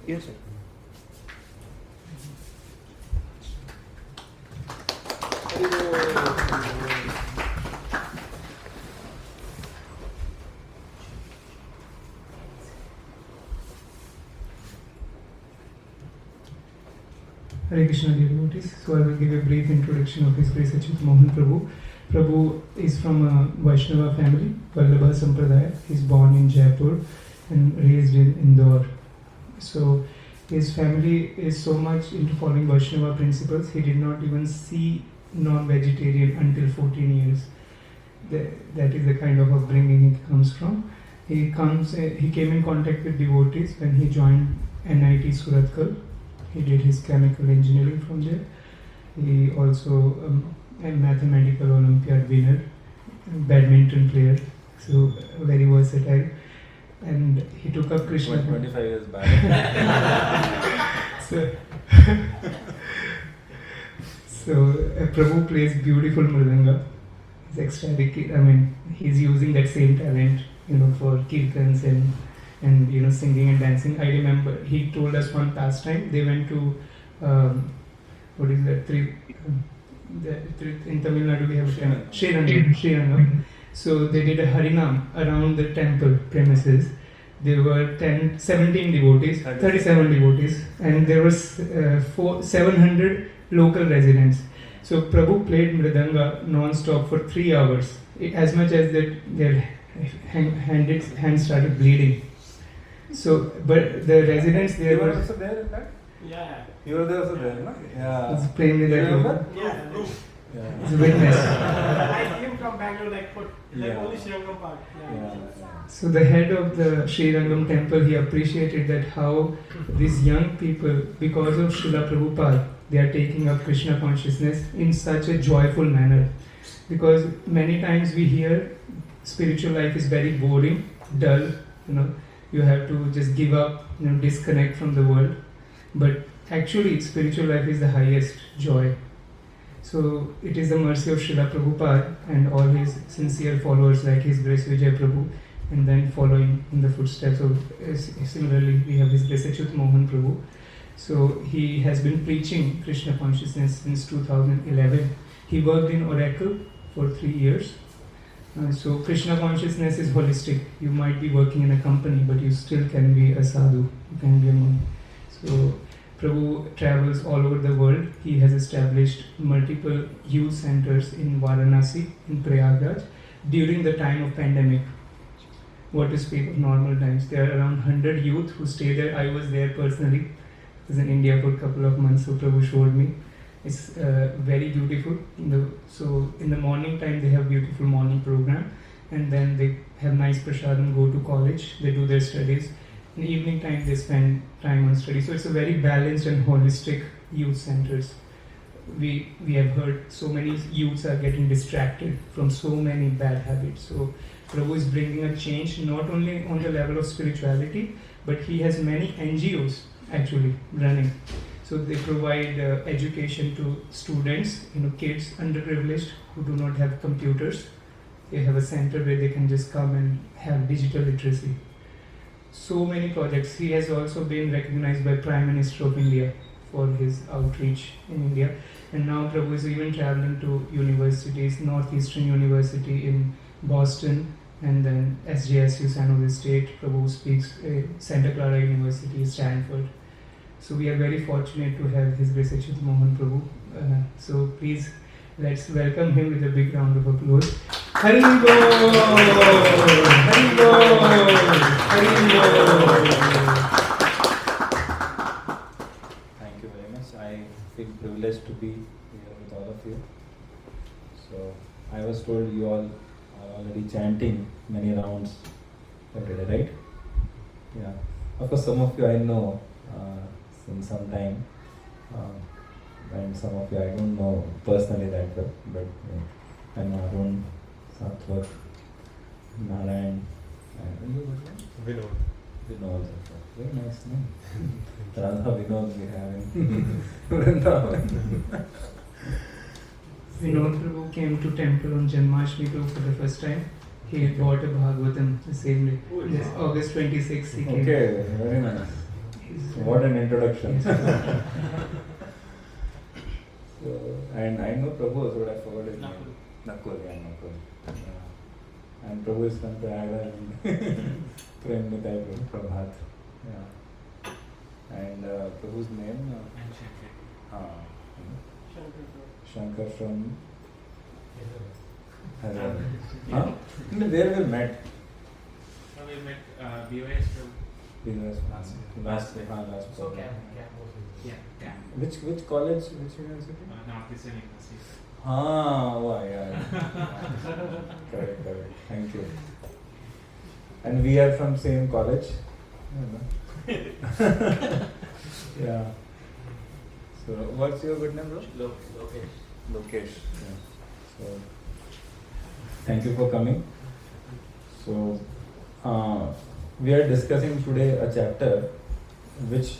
Yes, sir. Hare Krishna, dear devotees. So I will give a brief introduction of His Grace Acyuta Mohan Prabhu. Prabhu is from a Vaishnava family, Vallabha Sampradaya. He is born in Jaipur and raised in Indore. So his family is so much into following Vaishnava principles, he did not even see non-vegetarian until 14 years. That is the kind of upbringing he comes from. He came in contact with devotees when he joined NIT Surathkal. He did his chemical engineering from there. He also a mathematical Olympiad winner, badminton player, so very versatile. And he took up Krishna. 25 years back. So Prabhu plays beautiful mridanga. He's ecstatic. I mean, he's using that same talent, for kirtans and singing and dancing. I remember he told us one pastime. They went to what is that? In Tamil Nadu we have a temple, Srirangam. So they did a Harinam around the temple premises. There were 17 devotees, 37 devotees, and there was 700 local residents. So Prabhu played mridanga non-stop for 3 hours, as much as that their hands started bleeding. So, but the residents there were. You were also there in fact? Yeah. You were there also there, no? Yeah. Was playing with that. Yeah. He's a witness. I came from Bangalore, Yeah. only Sri Lankan part. Yeah. So the head of the Sri Rangam temple, he appreciated that how these young people, because of Srila Prabhupada, they are taking up Krishna consciousness in such a joyful manner. Because many times we hear spiritual life is very boring, dull, you have to just give up, disconnect from the world. But actually, spiritual life is the highest joy. So it is the mercy of Srila Prabhupada and all his sincere followers like His Grace Vijay Prabhu, and then following in the footsteps of, similarly we have His Grace Acyuta Mohan Prabhu. So he has been preaching Krishna consciousness since 2011. He worked in Oracle for 3 years. So Krishna consciousness is holistic. You might be working in a company, but you still can be a sadhu, you can be a monk. So Prabhu travels all over the world. He has established multiple youth centers in Varanasi, in Prayagraj, during the time of pandemic. What to speak of normal times. There are around 100 youth who stay there. I was there personally. I was in India for a couple of months, so Prabhu showed me. It's very beautiful. So in the morning time they have beautiful morning program, and then they have nice prasadam, go to college, they do their studies. In the evening time they spend time on study. So it's a very balanced and holistic youth centers. We have heard so many youths are getting distracted from so many bad habits. So Prabhu is bringing a change not only on the level of spirituality, but he has many NGOs actually running. So they provide education to students, kids underprivileged who do not have computers. They have a center where they can just come and have digital literacy. So many projects. He has also been recognized by Prime Minister of India for his outreach in India. And now Prabhu is even traveling to universities, Northeastern University in Boston, and then SJSU, San Jose State. Prabhu speaks Santa Clara University, Stanford. So we are very fortunate to have His Grace Acyuta Mohan Prabhu. So please, let's welcome him with a big round of applause. Hari Bol! Hari Bol! Hari Bol! Thank you very much. I feel privileged to be here with all of you. So I was told you all are already chanting many rounds every day, right? Yeah. Of course, some of you I know since some time, and some of you I don't know personally that well, but I know Arun, Sattvar, Narayan, and Vinod also. Very nice name. Radha Vinod we have in Vrindavan. Vinod Prabhu came to temple on Janmashtami for the first time. He bought a Bhagavatam the same day. Yes, August 26th he came. Okay, very nice. What an introduction. So, and I know Prabhu also, but I forgot his name. Nakul, yeah, Nakul. And Prabhu is from Prayagraj and Premnitai Prabhat. Yeah. And Prabhu's name? Shankar from Hyderabad. Huh? Where we met? We met BOS from Last so quarter. yeah. Which college? Which university? Northeastern University. Yeah. Correct. Thank you. And we are from same college. Yeah. So, what's your good name, bro? Lokesh. Yeah. So, thank you for coming. So, we are discussing today a chapter which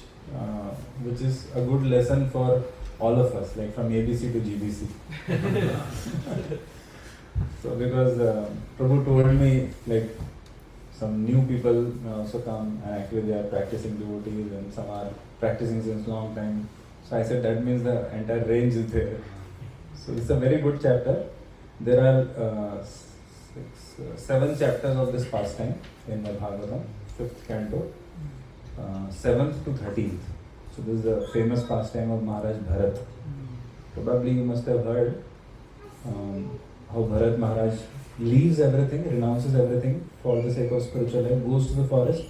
is a good lesson for all of us, like from ABC to GBC. So because Prabhu told me like some new people also come and actually they are practicing devotees and some are practicing since long time. So I said that means the entire range is there. So it's a very good chapter. There are 7 chapters of this pastime in the Bhagavatam, 5th canto, 7th to 13th. So this is the famous pastime of Maharaj Bharat. Probably you must have heard how Bharat Maharaj leaves everything, renounces everything for the sake of spiritual life, goes to the forest,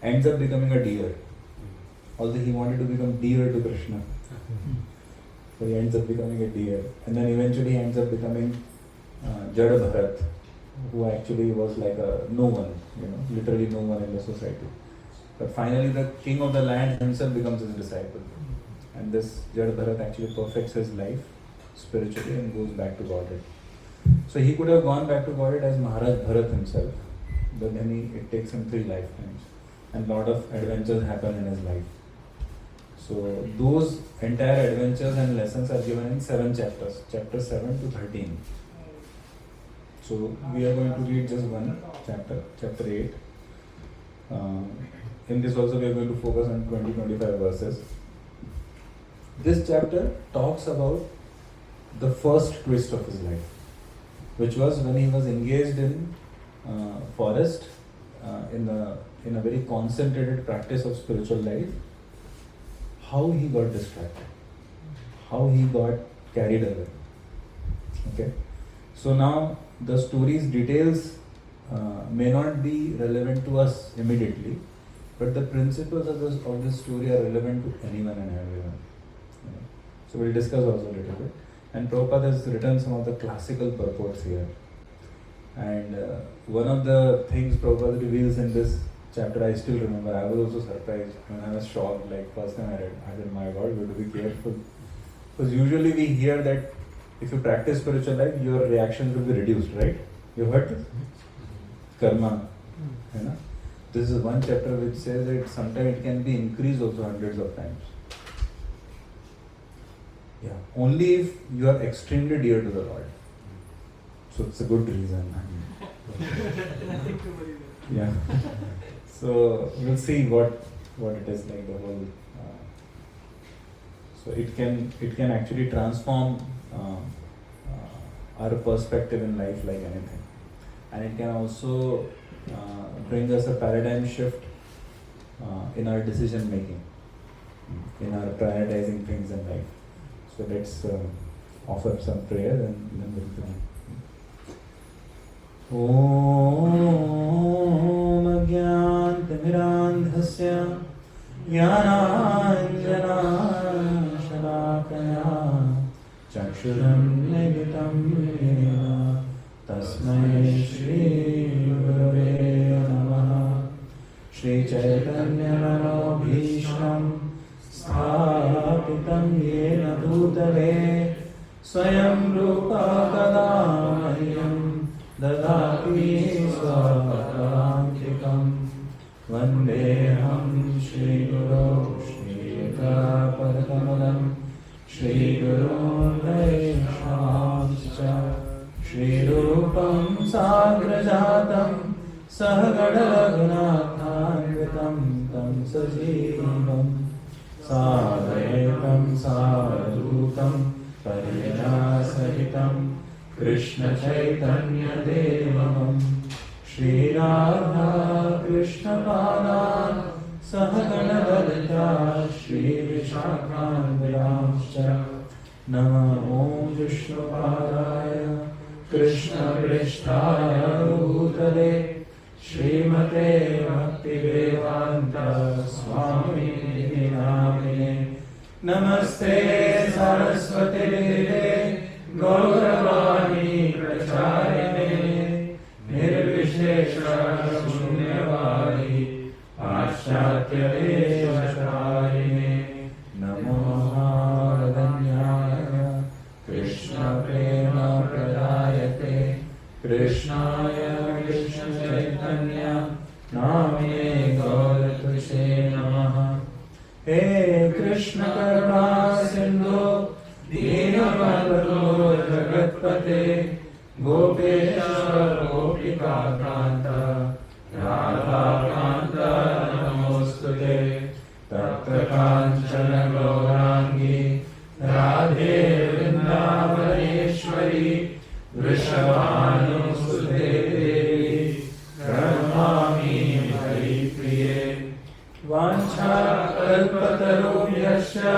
ends up becoming a deer. Although he wanted to become dear to Krishna. So he ends up becoming a deer, and then eventually he ends up becoming Jada Bharat, who actually was like a no one, literally no one in the society. But finally the king of the land himself becomes his disciple. And this Jada Bharat actually perfects his life spiritually and goes back to Godhead. So he could have gone back to Godhead as Maharaj Bharat himself, but then it takes him 3 lifetimes. And lot of adventures happen in his life. So those entire adventures and lessons are given in 7 chapters, chapters 7 to 13. So we are going to read just one chapter, chapter 8. In this also we are going to focus on 20-25 verses. This chapter talks about the first twist of his life, which was when he was engaged in forest, in a very concentrated practice of spiritual life, how he got distracted, how he got carried away. Okay, so now the story's details may not be relevant to us immediately, but the principles of this story are relevant to anyone and everyone. So we'll discuss also a little bit. And Prabhupada has written some of the classical purports here. And one of the things Prabhupada reveals in this chapter, I still remember, I was also surprised when I was shocked, like first time I said, my God, we have to be careful. Because usually we hear that if you practice spiritual life, your reactions will be reduced, right? You heard this? Karma. This is one chapter which says that sometimes it can be increased also hundreds of times. Yeah, only if you are extremely dear to the Lord. So it's a good reason. Nothing to worry about. Yeah. So we'll see what it is like, the whole. So it can actually transform our perspective in life like anything, and it can also bring us a paradigm shift in our decision making, in our prioritizing things in life. So let's offer some prayer and then we'll begin. Om Ajnanatimirandhasya Jnananjana Shalakaya Chakshuram Nigitam Yena Tasmai Shri Gurave Namaha Shri Chaitanya Manobhishram Sthapitam Yena Bhutale Swayam Rupa Kada Mahyam Dadati Swakarantikam Vandeham Shri Guru Shri Padakamalam Shri Guru Vaishnavamscha Shri Rupam Sagrajatam Sahagadalagunathanvitam Tam Sajivam Sadhaitam Sadhutam Parinasahitam Krishna Chaitanya Devam Shri Radha Krishna Padan Sahagana Lalita Shri Vishakhanviramscha Nama Om Vishnu Padaya Krishna Prishtaya Bhutale Srimate Bhakti Vedanta Swami Namine Namaste Saraswati Deve Gauravani Pracharine Nirvishesha Shunyavadi Paschatya Deshakarine Namo Haradanyaya Krishna Prema Pradayate Krishnaya Krishna Chaitanya Namine Gauratushe Namaha Hey Krishna Karuna Sindhu Deenabandhu Jagatpate Gopeshwar Gopika Kanta Radha Kanta Namostute Tapta Kanchana Gaurangi Radhe Vrindavaneshwari Vrishabhanusute Devi Pranamami Hari Priye Vancha Kalpatarubhyasya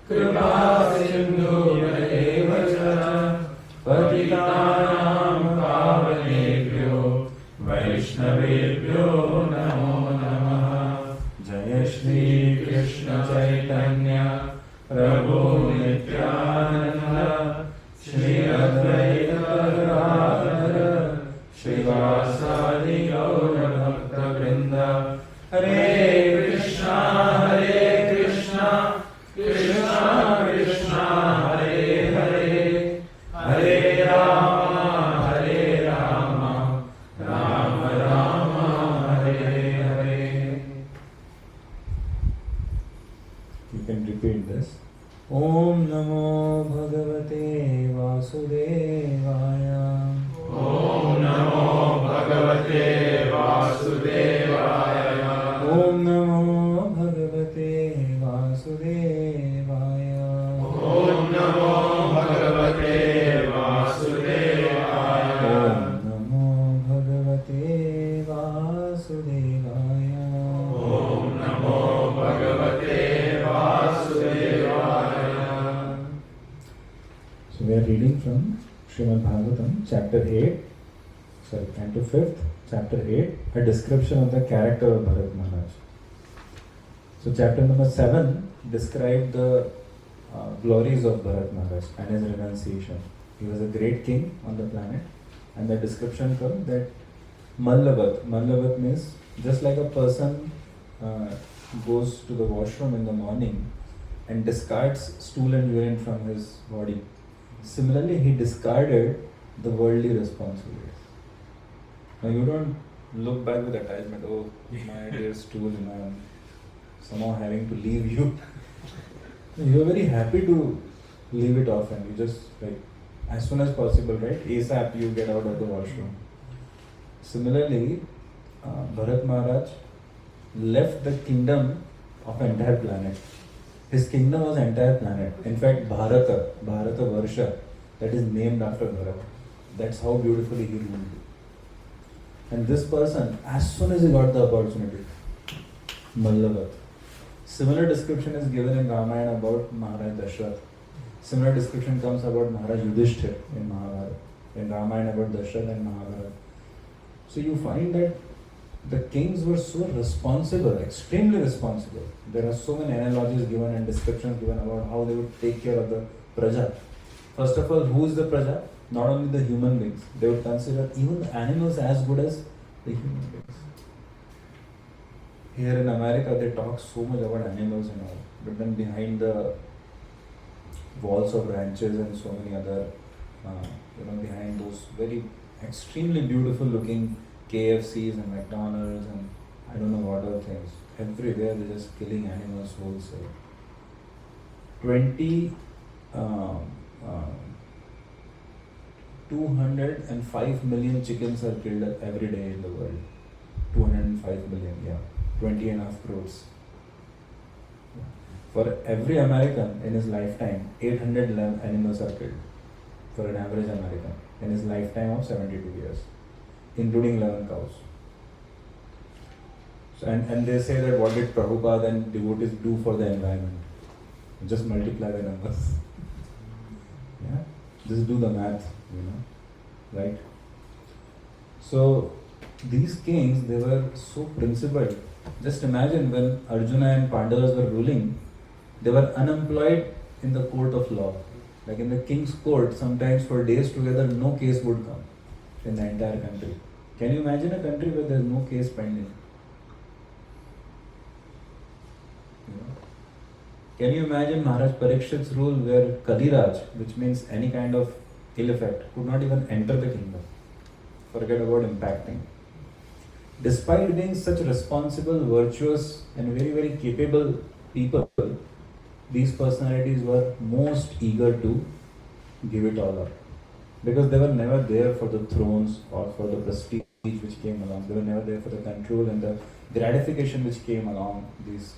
Kripa Sindhuvayeva Cha Patitanam Pavanebhyo Vaishnavebhyo Namo Namaha Jaya Shri Krishna Chaitanya Prabhu Nityananda, Shri Advaita Gadadhara, Shrivasadi Gaura Bhakta Vrinda, Hare Krishna, Krishna Krishna, Hare Hare, Hare Rama, Rama Rama, Hare Hare. You can repeat this. Om Namo Bhagavate Vasudevaya. Om Namo Bhagavate Vasudevaya. Om Namo Bhagavate Vasudevaya. Om Namo Bhagavate Vasudevaya. Om Namo Bhagavate Vasudevaya. Om Namo Bhagavate Vasudevaya. So we are reading from Srimad Bhagavatam, chapter 8, canto 5th, chapter 8, a description of the character of Bharat Maharaj. So chapter number 7 described the glories of Bharat Maharaj and his renunciation. He was a great king on the planet, and the description comes that Mallavat means just like a person goes to the washroom in the morning and discards stool and urine from his body. Similarly, he discarded the worldly responsibilities. Now you don't look back with attachment, oh my dear stool, I'm somehow having to leave you. You are very happy to leave it off, and you just like as soon as possible, right? ASAP you get out of the washroom. Similarly, Bharat Maharaj left the kingdom of entire planet. His kingdom was entire planet. In fact, Bharata Varsha, that is named after Bharat. That's how beautifully he ruled. And this person, as soon as he got the opportunity, Mallavat. Similar description is given in Ramayana about Maharaj Dashrath. Similar description comes about Maharaj Yudhishthir in Mahabharata. In Ramayana about Dashrath and Mahabharata. So you find that the kings were so responsible, extremely responsible. There are so many analogies given and descriptions given about how they would take care of the praja. First of all, who is the praja? Not only the human beings. They would consider even the animals as good as the human beings. Here in America, they talk so much about animals and all, but then behind the walls of ranches and so many other, behind those very extremely beautiful looking KFCs and McDonald's and I don't know what other things. Everywhere they're just killing animals wholesale. 205 million chickens are killed every day in the world. 205 million, yeah. 20.5 crores. For every American in his lifetime, 800 animals are killed. For an average American in his lifetime of 72 years, including 11 cows. So, and they say that what did Prabhupada and devotees do for the environment? Just multiply the numbers. Yeah, just do the math, right? So these kings, they were so principled. Just imagine when Arjuna and Pandavas were ruling, they were unemployed in the court of law. Like in the king's court, sometimes for days together, no case would come in the entire country. Can you imagine a country where there is no case pending? Can you imagine Maharaj Parikshit's rule where Kaliraj, which means any kind of ill effect, could not even enter the kingdom? Forget about impacting. Despite being such responsible, virtuous and very, very capable people, these personalities were most eager to give it all up. Because they were never there for the thrones or for the prestige which came along. They were never there for the control and the gratification which came along these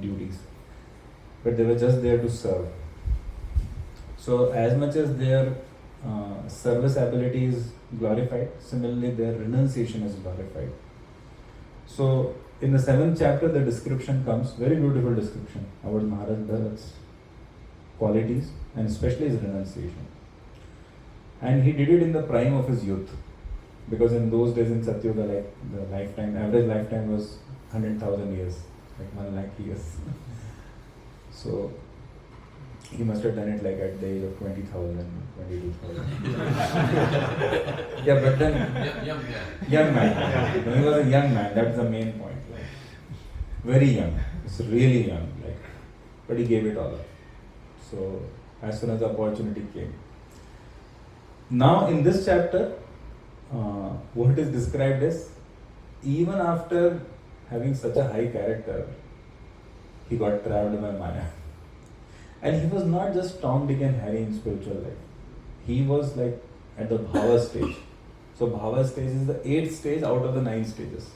duties. But they were just there to serve. So as much as their service ability is glorified, similarly their renunciation is glorified. So in the 7th chapter, the description comes, very beautiful description about Maharaj Bharat's qualities and especially his renunciation. And he did it in the prime of his youth. Because in those days in Acyuta, like the lifetime, average lifetime was 100,000 years, like 1 lakh years. So He must have done it like at the age of 20,000, 22,000. Yeah, but then Young man. young man. When he was a young man, that's the main point. Like, very young. It's really young. Like, but he gave it all up. So as soon as the opportunity came. Now in this chapter, what is described is, even after having such a high character, he got trapped by Maya. And he was not just Tom, Dick and Harry in spiritual life. He was like at the Bhava stage. So Bhava stage is the 8th stage out of the 9 stages.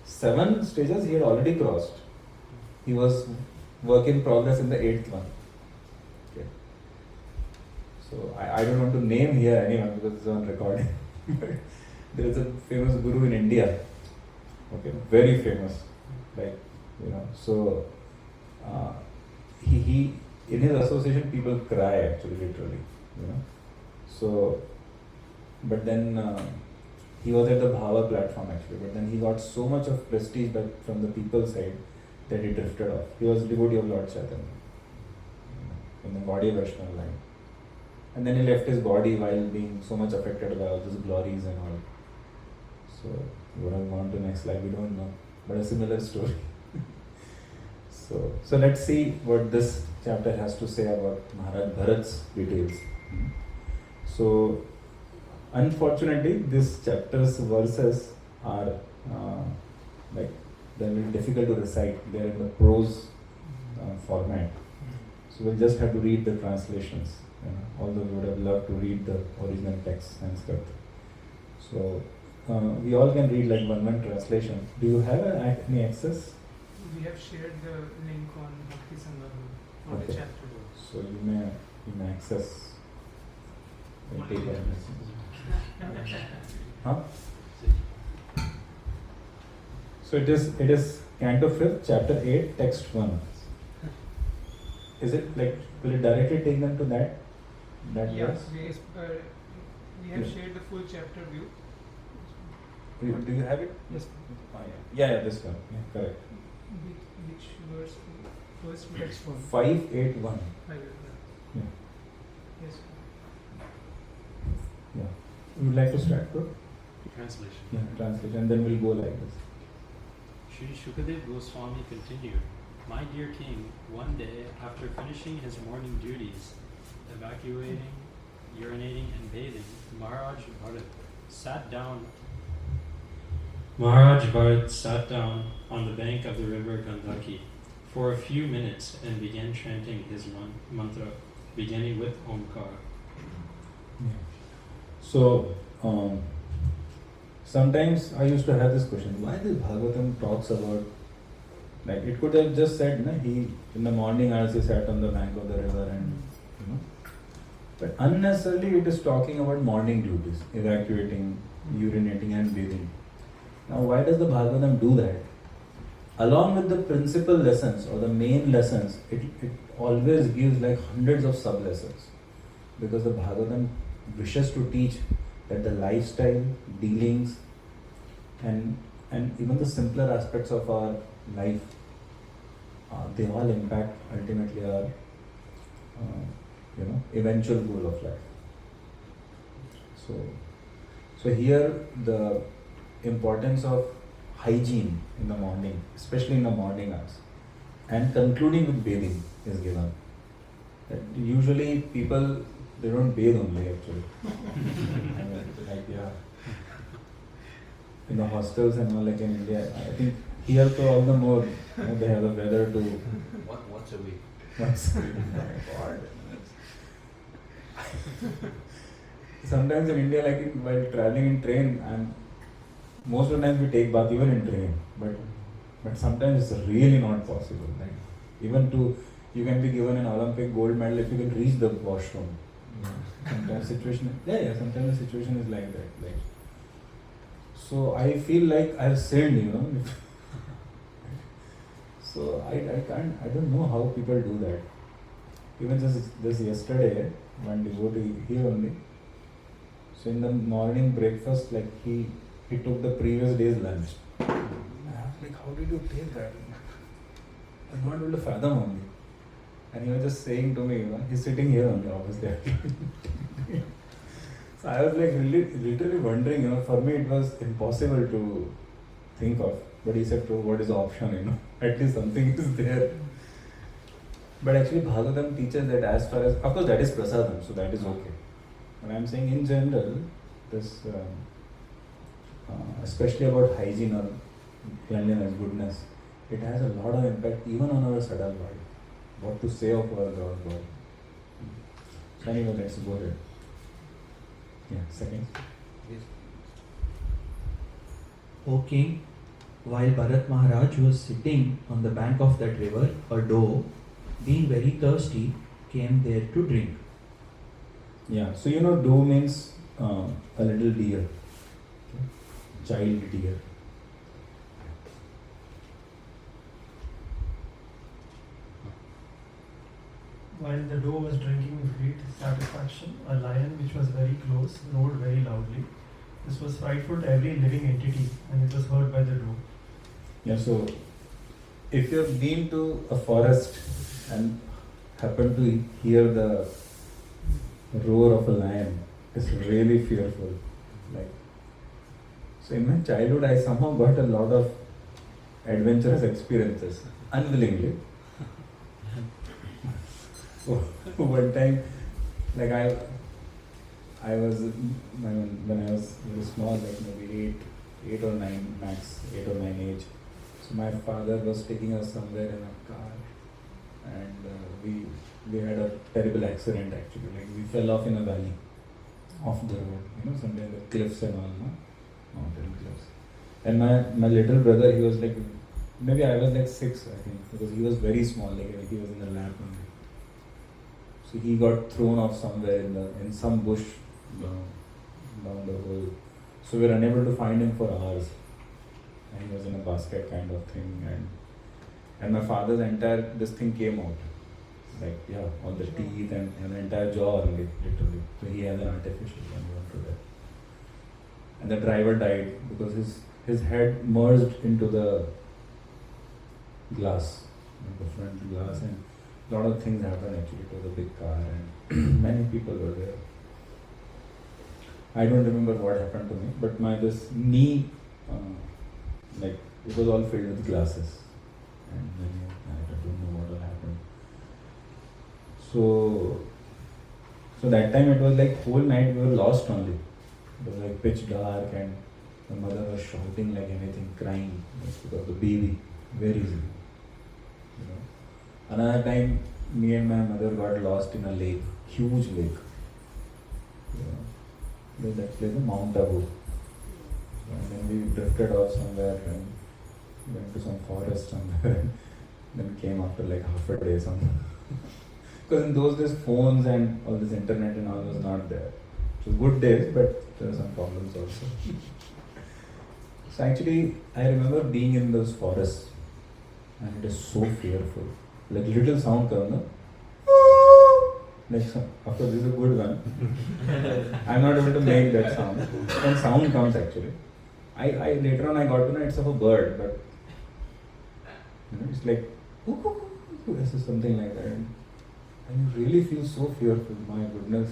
7 stages he had already crossed. He was work in progress in the 8th one. Okay. So I don't want to name here anyone because it's on recording. There is a famous guru in India. Okay, very famous. Like, so he in his association people cry actually, literally. So, but then he was at the Bhava platform actually, but then he got so much of prestige from the people's side that he drifted off. He was a devotee of Lord Chaitanya in the Gaudiya Vaishnava line. And then he left his body while being so much affected by all these glories and all. So, what have gone to next life, we don't know. But a similar story. So let's see what this chapter has to say about Maharaj Bharat's details. So, unfortunately, this chapter's verses are they're very difficult to recite. They're in the prose format. So we'll just have to read the translations. Although we would have loved to read the original text, Sanskrit. So we all can read like one translation. Do you have any access? We have shared the link on Bhakti Sanga for Okay. the chapter. So you may access. Take a huh? So it is Canto 5th, Chapter 8, Text 1. Is it like, will it directly take them to that Yes, verse? we have shared the full chapter view. Do you have it? Yes. Oh, yeah, this one. Yeah, correct. Which verse? First text one. 581. Yeah. Yes. Yeah. You would like to start, bro? Translation. Yeah, translation. And then we'll go like this. Shri Shukadev Goswami continued, "My dear king, one day, after finishing his morning duties, evacuating, urinating and bathing, Maharaj Bharat sat down on the bank of the river Gandaki for a few minutes and began chanting his mantra, beginning with Omkar. So, sometimes I used to have this question, why this Bhagavatam talks about, like it could have just said, he in the morning hours he sat on the bank of the river and, but unnecessarily it is talking about morning duties, evacuating, urinating and bathing. Now why does the Bhagavatam do that? Along with the principal lessons or the main lessons, it always gives like hundreds of sub-lessons. Because the Bhagavatam wishes to teach that the lifestyle, dealings and even the simpler aspects of our life, they all impact ultimately our eventual goal of life. So here the importance of hygiene in the morning, especially in the morning hours, and concluding with bathing is given. That usually people, they don't bathe only actually. In the hostels and all, like in India, I think here to all the more, they have the weather to Once a week. once. Oh my God. Sometimes in India, like while traveling in train, and most of the times we take bath even in train, but sometimes it's really not possible. Like even you can be given an Olympic gold medal if you can reach the washroom. Sometimes sometimes the situation is like that. Like, so I feel like I've sinned, So I don't know how people do that. Even just yesterday, one devotee here only. So in the morning breakfast, like he took the previous day's lunch. I was like, how did you take that? I'm not able to fathom only. And he was just saying to me, he's sitting here only, obviously. So I was like literally wondering, for me it was impossible to think of. But he said, what is the option, at least something is there. But actually Bhagavatam teaches that as far as, of course that is prasadam, so that is okay. But I am saying in general, this, especially about hygiene or cleanliness, goodness, it has a lot of impact even on our subtle body. What to say of our body. So anyway, let's go ahead. Yeah, second. Yes. O king, while Bharat Maharaj was sitting on the bank of that river, a doe, being very thirsty, came there to drink. Yeah, so doe means a little deer, child deer. While the doe was drinking with great satisfaction, a lion which was very close roared very loudly. This was frightful to every living entity, and it was heard by the doe. Yeah, so if you have been to a forest and happen to hear the roar of a lion, it's really fearful. So in my childhood, I somehow got a lot of adventurous experiences, unwillingly. One time, I was, when I was very small, maybe 8 or 9 max, 8 or 9 age. So my father was taking us somewhere in a car, and we had a terrible accident actually. We fell off in a valley, off the road, somewhere the cliffs and all, mountain cliffs. And my little brother, he was maybe I was 6, I think, because he was very small, he was in the lap only. So he got thrown off somewhere in some bush down the hole. So we were unable to find him for hours. And he was in a basket kind of thing. And my father's this thing came out. All the teeth and the entire jaw, literally. So he had an artificial one, he went to that. And the driver died because his head merged into the glass, the front glass, and a lot of things happened actually. It was a big car and many people were there. I don't remember what happened to me, but this knee, it was all filled with glasses, and then I don't know what all happened. So that time it was whole night we were lost only. It was pitch dark, and the mother was shouting like anything, crying because the baby, where is he? Another time, me and my mother got lost in a lake, huge lake. That place is Mount Abu. And then we drifted off somewhere and went to some forest somewhere. Then came after half a day somewhere. Because in those days, phones and all this internet and all was not there. So good days, but there were some problems also. So actually, I remember being in those forests, and it is so fearful. Little sound comes, no? Of course, this is a good one. I'm not able to make that sound. When sound comes actually, I later on I got to know it's of a bird, but it's this is something like that, and you really feel so fearful. My goodness.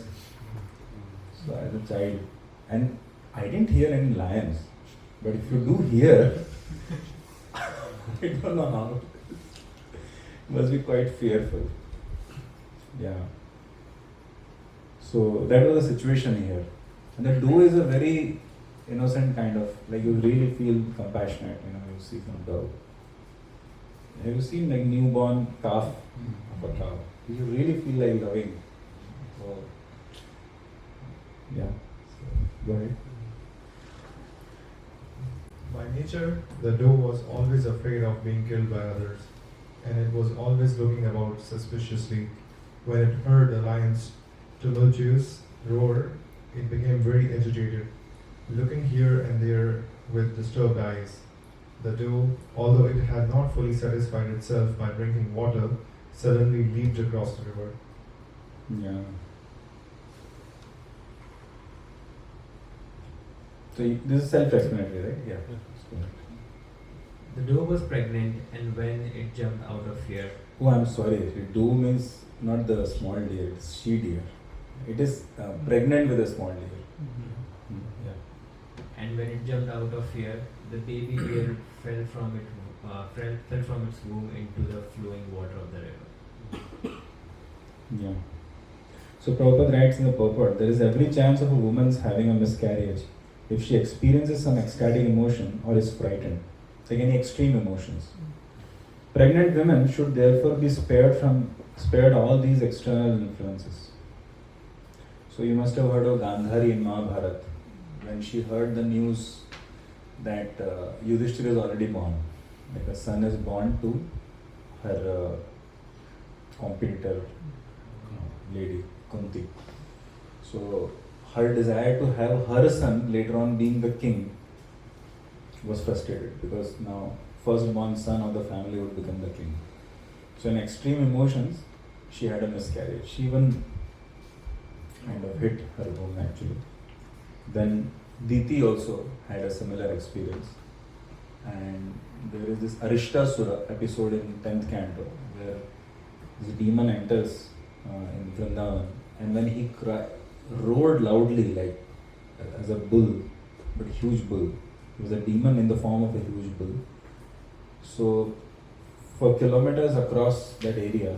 So as a child, and I didn't hear any lions, but if you do hear, I don't know how. It must be quite fearful. Yeah. So that was the situation here. And the doe is a very innocent kind of, you really feel compassionate, you see some dog. Have you seen newborn calf of a cow? You really feel like loving. So, yeah. So, go ahead. By nature, the doe was always afraid of being killed by others, and it was always looking about suspiciously. When it heard the lion's tumultuous roar, it became very agitated, looking here and there with disturbed eyes. The doe, although it had not fully satisfied itself by drinking water, suddenly leaped across the river. Yeah. So this is self-explanatory, right? Yeah. The doe was pregnant, and when it jumped out of fear, Oh, I'm sorry. Do means not the small deer, it's she deer. It is pregnant with a small deer. Yeah. And when it jumped out of fear, the baby deer fell from its womb into the flowing water of the river. Yeah. So Prabhupada writes in the purport, there is every chance of a woman's having a miscarriage if she experiences some ecstatic emotion or is frightened, like any extreme emotions. Pregnant women should therefore be spared all these external influences. So you must have heard of Gandhari in Mahabharata, when she heard the news that Yudhishthira is already born, like a son is born to her competitor lady Kunti. So her desire to have her son later on being the king was frustrated, because now firstborn son of the family would become the king. So in extreme emotions, she had a miscarriage. She even kind of hit her womb actually. Then Diti also had a similar experience. And there is this Arishtasura episode in 10th canto where this demon enters in Vrindavan, and when he roared loudly like as a bull, but a huge bull. He was a demon in the form of a huge bull. So for kilometers across that area,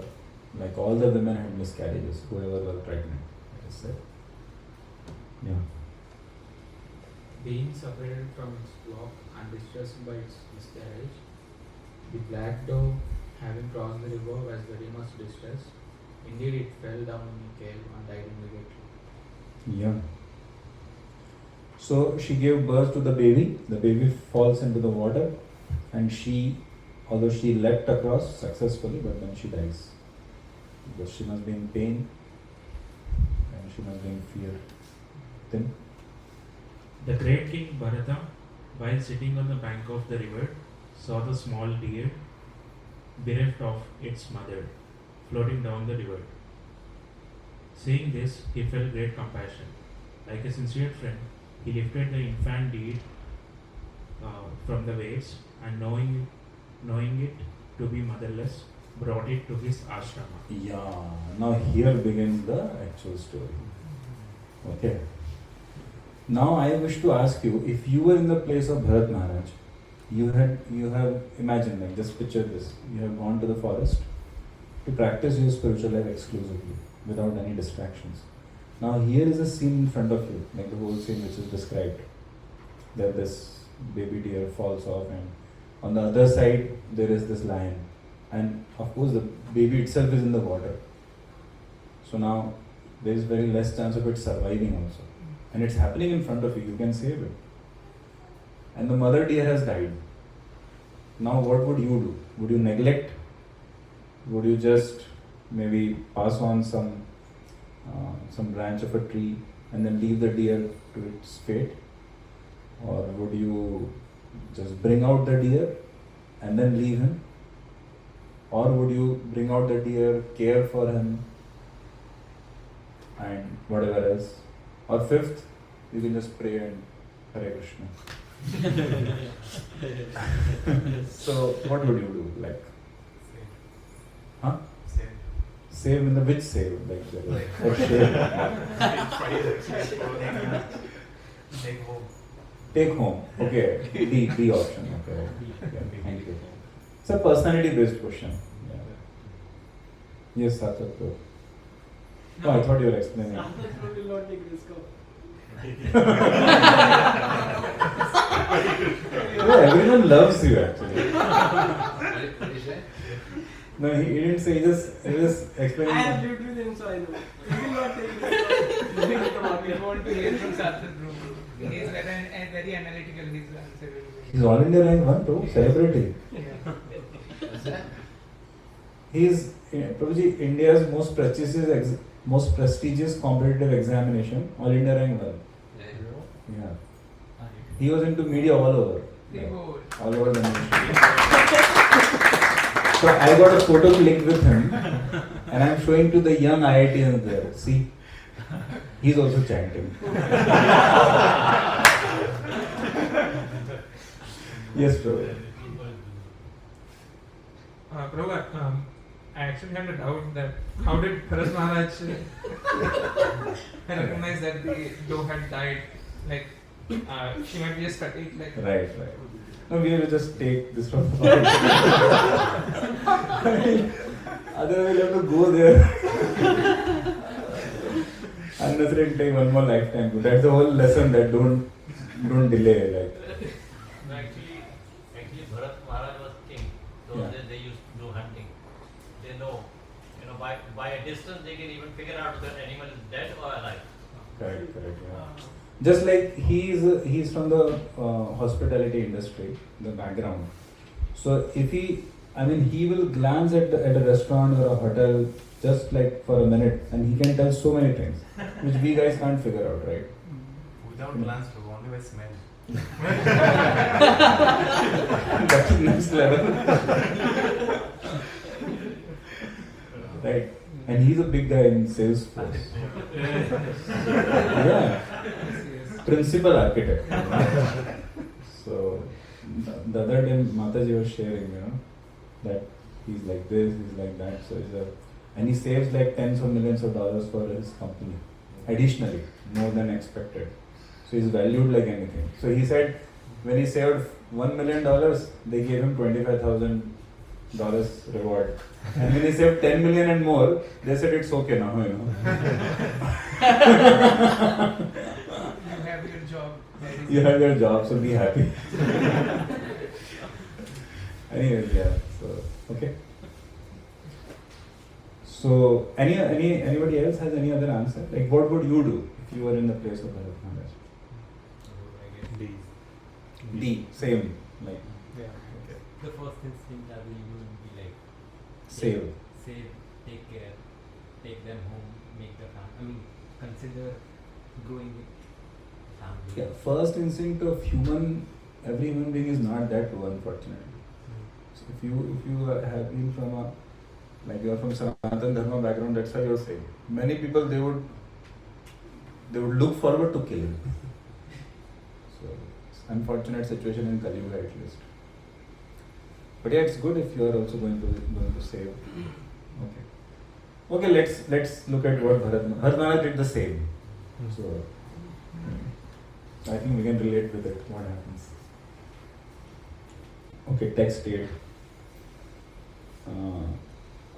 like all the women had miscarriages, whoever were pregnant, like I said. Yeah. Being separated from its flock and distressed by its miscarriage, the black dove, having crossed the river, was very much distressed. Indeed, it fell down in a cave and died immediately. Yeah. So she gave birth to the baby. The baby falls into the water, and although she leapt across successfully, but then she dies. Because she must be in pain and she must be in fear. Then the great king Bharata, while sitting on the bank of the river, saw the small deer, bereft of its mother, floating down the river. Seeing this, he felt great compassion. Like a sincere friend, he lifted the infant deer from the waves, and knowing it to be motherless, brought it to his ashrama. Yeah, now here begins the actual story. Okay. Now I wish to ask you, if you were in the place of Bharat Maharaj, you have imagined, like just picture this, you have gone to the forest to practice your spiritual life exclusively, without any distractions. Now here is a scene in front of you, like the whole scene which is described, that this baby deer falls off, and on the other side there is this lion, and of course the baby itself is in the water. So now there is very less chance of it surviving also, and it's happening in front of you, you can save it. And the mother deer has died. Now what would you do? Would you neglect? Would you just maybe pass on some branch of a tree and then leave the deer to its fate? Or would you just bring out the deer and then leave him? Or would you bring out the deer, care for him, and whatever else? Or fifth, you can just pray and Hare Krishna. So what would you do? Like, huh? Save in the which save? Like what save? Take home. Take home. Okay. D option. Okay. Yeah, thank you. It's a personality based question. Yeah. Yes, Sathak. No, I thought you were explaining. Sathak will not take risk of. No, everyone loves you actually. What did you say? No, he didn't say. He just explaining. I have lived with him, so I know. He will not take risk of. We want to hear from Sathak. He is very analytical. His answer. He's all India rank 1, bro. Celebrity. What's that? He is Prabhuji, India's most prestigious competitive examination, All India rank 1. Yeah. He was into media all over. All over the nation. So I got a photo click with him, and I'm showing to the young IITians there. See, he's also chanting. Yes, Prabhu. Prabhu, I actually had a doubt that how did Bharat Maharaj recognize that the doe had died? Like, she might be a static, like. Right. No, we will just take this from the point. Otherwise, we'll have to go there. Unnecessarily take one more lifetime. That's the whole lesson, that don't delay. Like. No, actually, Bharat Maharaj was king. Those days they used to do hunting. They know, by a distance they can even figure out whether the animal is dead or alive. Correct. Yeah. Just like he's from the hospitality industry, the background. So if he will glance at a restaurant or a hotel just like for a minute, and he can tell so many things, which we guys can't figure out, right? Without glance, only by smell. That's next level. Right. And he's a big guy in Salesforce. Yeah. Principal architect. So the other day Mataji was sharing, that he's like this, he's like that. So and he saves like tens of millions of dollars for his company. Additionally, more than expected. So he's valued like anything. So he said when he saved $1 million, they gave him $25,000 reward. And when he saved 10 million and more, they said it's okay now, You have your job. You have your job, so be happy. Anyways, yeah. So okay. So anybody else has any other answer? Like, what would you do if you were in the place of Bharat Maharaj? D. Same. Like. Yeah. Okay. The first instinct I will use would be like Save, take care, take them home, make the family. Consider growing with family. Yeah, first instinct of every human being is not that low, unfortunately. So if you have been from you're from Sanatana Dharma background, that's why you're saying. Many people they would look forward to killing. So it's an unfortunate situation in Kali Yuga at least. But yeah, it's good if you are also going to save. Okay, let's look at what Bharat Maharaj did the same. So I think we can relate with it. What happens? Okay, text 8.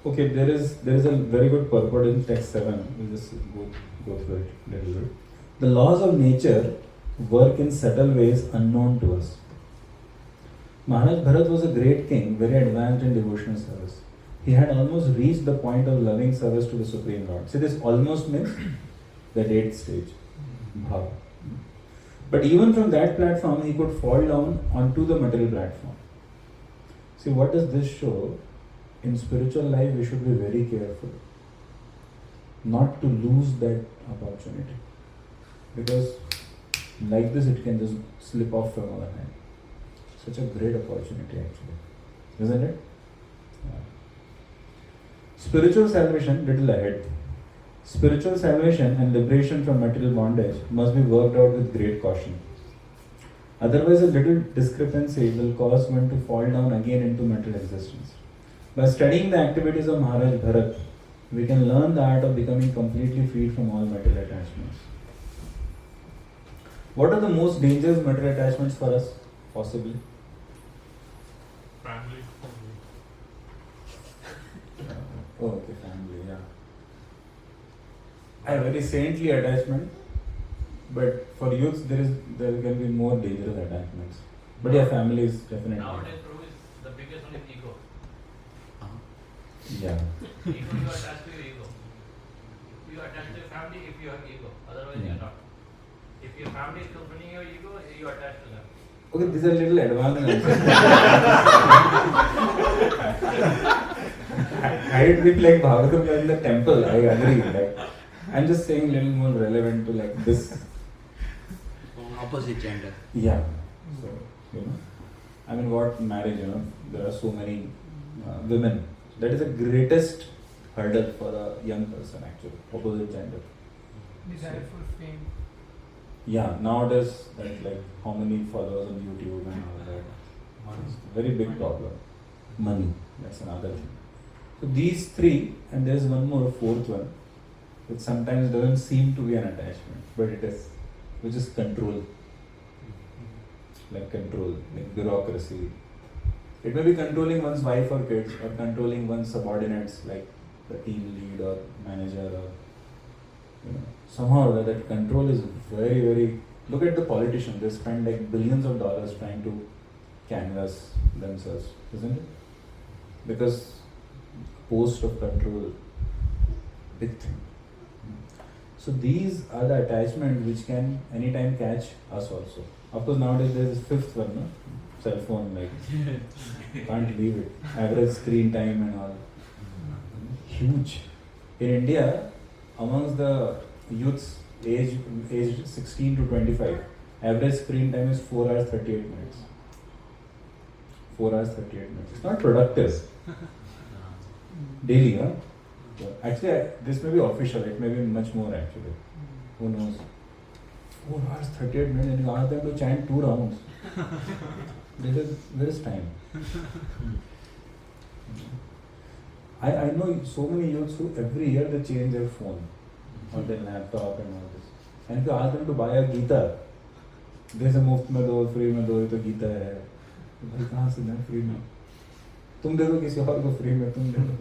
Okay, there is a very good purport in text 7. We'll just go through it a little bit. The laws of nature work in subtle ways unknown to us. Maharaj Bharat was a great king, very advanced in devotional service. He had almost reached the point of loving service to the Supreme Lord. See, this almost means that 8th stage, bhava. But even from that platform, he could fall down onto the material platform. See, what does this show? In spiritual life, we should be very careful not to lose that opportunity. Because like this, it can just slip off from our hand. Such a great opportunity actually, isn't it? Yeah. Spiritual salvation, little ahead. Spiritual salvation and liberation from material bondage must be worked out with great caution. Otherwise, a little discrepancy will cause one to fall down again into material existence. By studying the activities of Maharaj Bharat, we can learn the art of becoming completely freed from all material attachments. What are the most dangerous material attachments for us, possibly? Family. Oh, okay, family, yeah. A very saintly attachment, but for youth there can be more dangerous attachments. But yeah, family is definitely. Nowadays, Prabhu, is the biggest one is ego. Yeah. Ego, you are attached to your ego. You are attached to your family if you have ego. Otherwise, you are not. If your family is fulfilling your ego, you are attached to them. Okay, these are little advanced. Had it been like Bhagavatam in the temple, I agree. Like, I'm just saying little more relevant to like this. Opposite gender. Yeah. So, I mean, what marriage, there are so many women. That is the greatest hurdle for a young person actually, opposite gender. Desire for fame. Yeah, nowadays that's like how many followers on YouTube and all that. It's a very big problem. Money, that's another thing. So these three, and there is one more, fourth one, which sometimes doesn't seem to be an attachment, but it is, which is control. Like bureaucracy. It may be controlling one's wife or kids, or controlling one's subordinates, like the team lead or manager, or somehow that control is very, very. Look at the politicians; they spend like billions of dollars trying to canvas themselves, isn't it? Because post of control, big thing. So these are the attachments which can anytime catch us also. Of course, nowadays there is this fifth one, no? Cell phone, like can't leave it. Average screen time and all, huge. In India, amongst the youths aged 16 to 25, average screen time is 4 hours 38 minutes. 4 hours 38 minutes. It's not productive. Daily, huh? Actually, this may be official. It may be much more actually. Who knows? 4 hours 38 minutes, and you ask them to chant 2 rounds. There is time. I know so many youths who every year they change their phone or their laptop and all this. And if you ask them to buy a Gita, they say मुफ्त में दो, free में दो, ये तो गीता है. भाई कहाँ से दें फ्री में? तुम दे दो किसी और को फ्री में, तुम दे दो.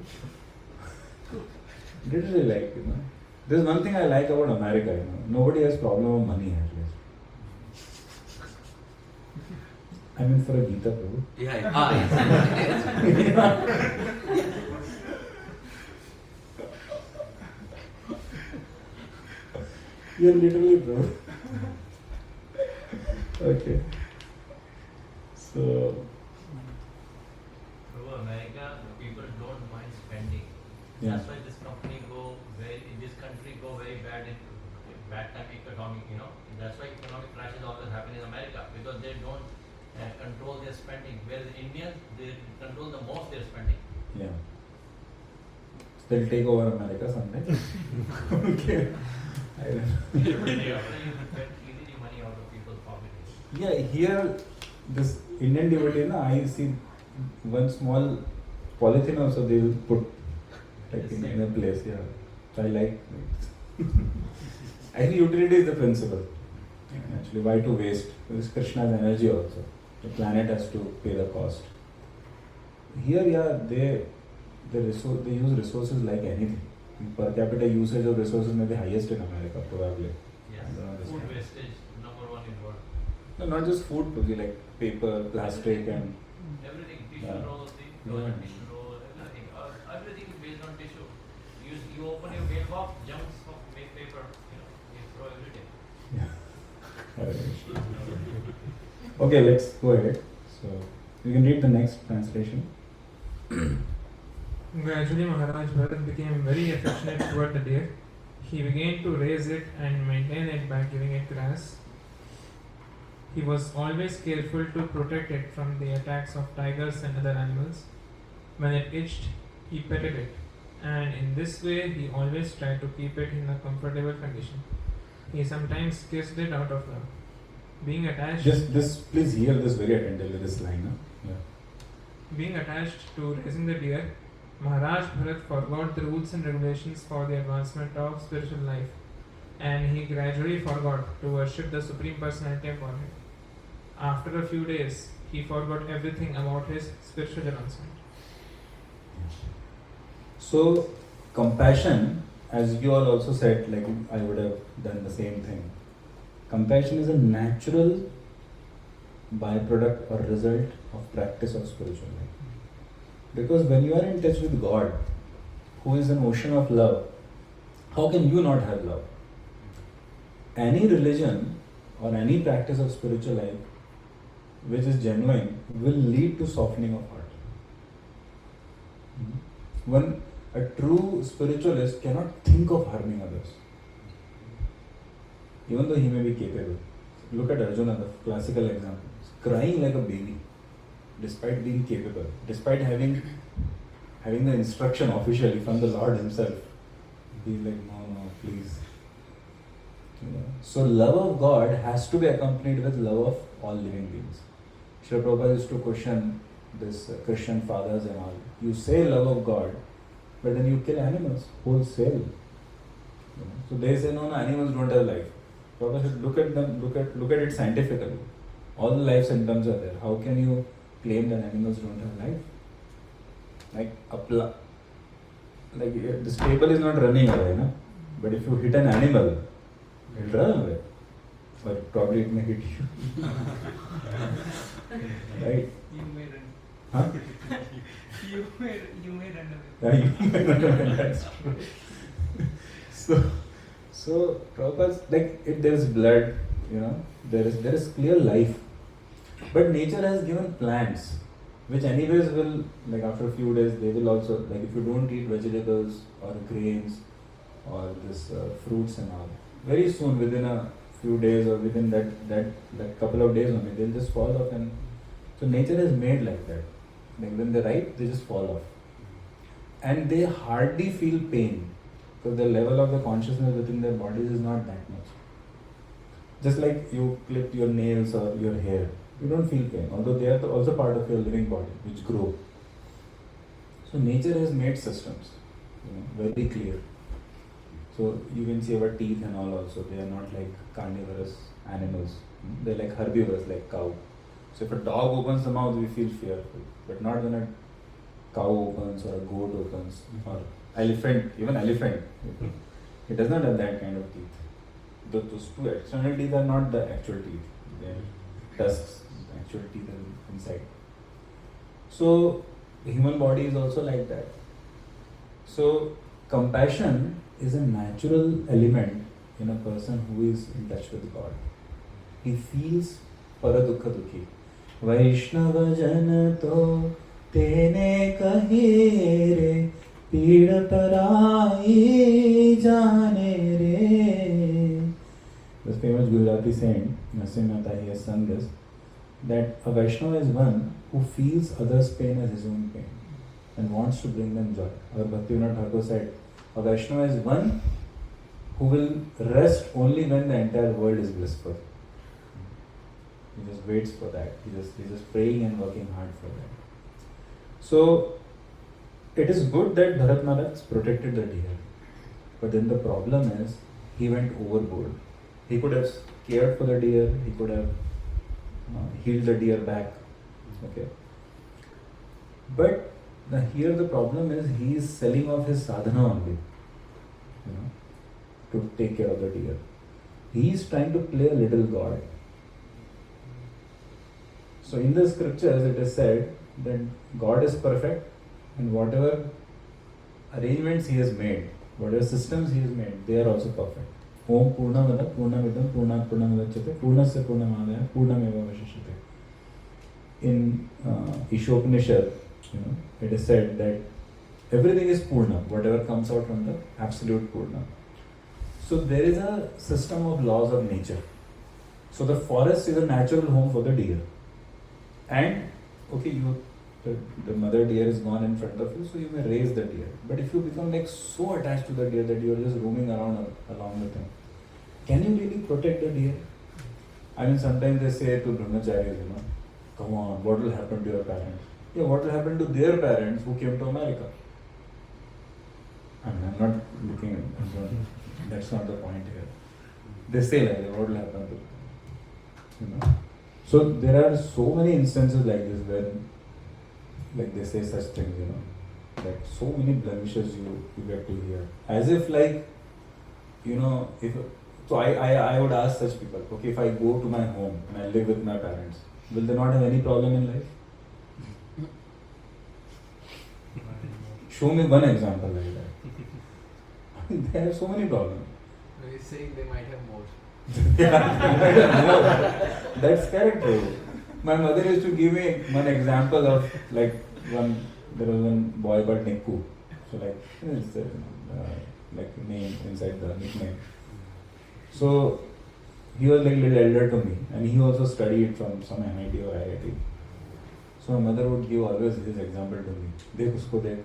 Literally like, there's one thing I like about America, nobody has problem of money at least. I mean for a Gita, Prabhu. You're literally bro. Okay. So. Prabhu, America, people don't mind spending. Yeah. That's why this country go very bad in bad time economic, That's why economic crashes always happen in America, because they don't control their spending. Whereas Indians, they control the most their spending. Yeah. They'll take over America someday. Okay. I don't know. You get easily money out of people's pockets. Yeah, here, this Indian devotee, I see one small polythene also they will put like in a place. Yeah. So I like it. Actually, utility is the principle. Actually, why to waste? This is Krishna's energy also. The planet has to pay the cost. Here, yeah, they use resources like anything. Per capita usage of resources may be highest in America, probably. Yes. Food wastage, number one in world. No, not just food, but like paper, plastic, and everything. Tissue rolls, tissue roll, everything. Everything is based on tissue. You open your mailbox, jumps of paper, you throw everything. Yeah. Okay, let's go ahead. So you can read the next translation. Gradually, Maharaj Bharat became very affectionate toward the deer. He began to raise it and maintain it by giving it grass. He was always careful to protect it from the attacks of tigers and other animals. When it itched, he petted it, and in this way he always tried to keep it in a comfortable condition. He sometimes kissed it out of love. Being attached... Please hear this very attentively, this line. Huh? Yeah. Being attached to raising the deer, Maharaj Bharat forgot the rules and regulations for the advancement of spiritual life, and he gradually forgot to worship the Supreme Personality of Godhead. After a few days, he forgot everything about his spiritual advancement. So, compassion, as you all also said, like I would have done the same thing. Compassion is a natural byproduct or result of practice of spiritual life. Because when you are in touch with God, who is an ocean of love, how can you not have love? Any religion or any practice of spiritual life which is genuine will lead to softening of heart. When a true spiritualist cannot think of harming others, even though he may be capable. Look at Arjuna, the classical example. He's crying like a baby, despite being capable, despite having the instruction officially from the Lord himself. He's like, no, please. So love of God has to be accompanied with love of all living beings. Srila Prabhupada used to question this Christian fathers and all. You say love of God, But then you kill animals wholesale. So they say no, animals don't have life. Prabhupada said, look at them, look at it scientifically. All the life symptoms are there. How can you claim that animals don't have life? Like this table is not running away, no? But if you hit an animal, it will run away. But probably it may hit you. Right? You may run. Huh? you may run away. Yeah, you may run away. That's true. So Prabhupada's like if there is blood, there is clear life. But nature has given plants, which anyways will, like after a few days, they will also, like if you don't eat vegetables or grains or this fruits and all, very soon within a few days or within that couple of days only, they'll just fall off. And so nature is made like that. Like when they're ripe, they just fall off. And they hardly feel pain because the level of the consciousness within their bodies is not that much. Just like you clip your nails or your hair, you don't feel pain, although they are also part of your living body, which grow. So nature has made systems, very clear. So you can see our teeth and all also, they are not like carnivorous animals. They're like herbivores, like cow. So if a dog opens the mouth, we feel fearful. But not when a cow opens or a goat opens or elephant, even elephant. It does not have that kind of teeth. Those two external teeth are not the actual teeth. They're tusks. The actual teeth are inside. So the human body is also like that. So compassion is a natural element in a person who is in touch with God. He feels paradukha dukhi. Vaishnava jana to tene kahe re pīड़ parai jane re. The famous Gujarati saint, Nasim Mehta, he has sung this, that a Vaishnava is one who feels others' pain as his own pain and wants to bring them joy. Our Bhaktivinoda Thakur said, a Vaishnava is one who will rest only when the entire world is blissful. He just waits for that. He's just praying and working hard for that. So, it is good that Bharat Maharaj protected the deer. But then the problem is, he went overboard. He could have cared for the deer, he could have healed the deer back. Okay. But here the problem is, he is selling off his sadhana only, to take care of the deer. He is trying to play a little God. So in the scriptures it is said that God is perfect and whatever arrangements he has made, whatever systems he has made, they are also perfect. Om Purnamada Purnamidam Purnat Purnamudachyate Purnasya Purnamadaya Purnameva Vashishyate. In Ishopanishad, it is said that everything is Purna, whatever comes out from the absolute Purna. So there is a system of laws of nature. So the forest is a natural home for the deer. And, okay, the mother deer is gone in front of you, so you may raise the deer. But if you become like so attached to the deer that you are just roaming around along with him, can you really protect the deer? I mean, sometimes they say to brahmacharis, come on, what will happen to your parents? Yeah, what will happen to their parents who came to America? I mean, I'm not looking at that's not the point here. They say like that, what will happen to them? So there are so many instances like this where like they say such things, like so many blemishes you get to hear. As if like, so I would ask such people, okay, if I go to my home and I live with my parents, will they not have any problem in life? Show me one example like that. They have so many problems. No, he's saying they might have more. That's correct. My mother used to give me one example of there was one boy called Nikku. So it's like name inside the nickname. So he was like little elder to me, and he also studied from some MIT or IIT. So my mother would give always this example to me. Dekh usko dekh.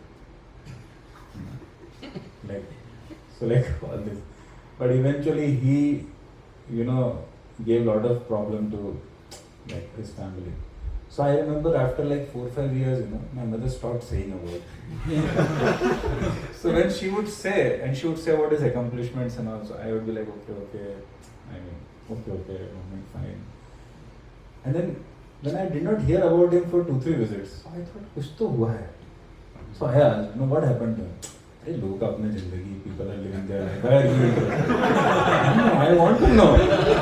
Like all this. But eventually he, gave a lot of problem to his family. So I remember after like 4 or 5 years, my mother stopped saying a word. So when she would say, and she would say about his accomplishments and all, so I would be like, okay, fine. And then when I did not hear about him for 2-3 visits, so I thought, kuch to hua hai. So I asked, what happened to him? Hey, look, apne zindagi, people are living their life. Why are you interested? I want to know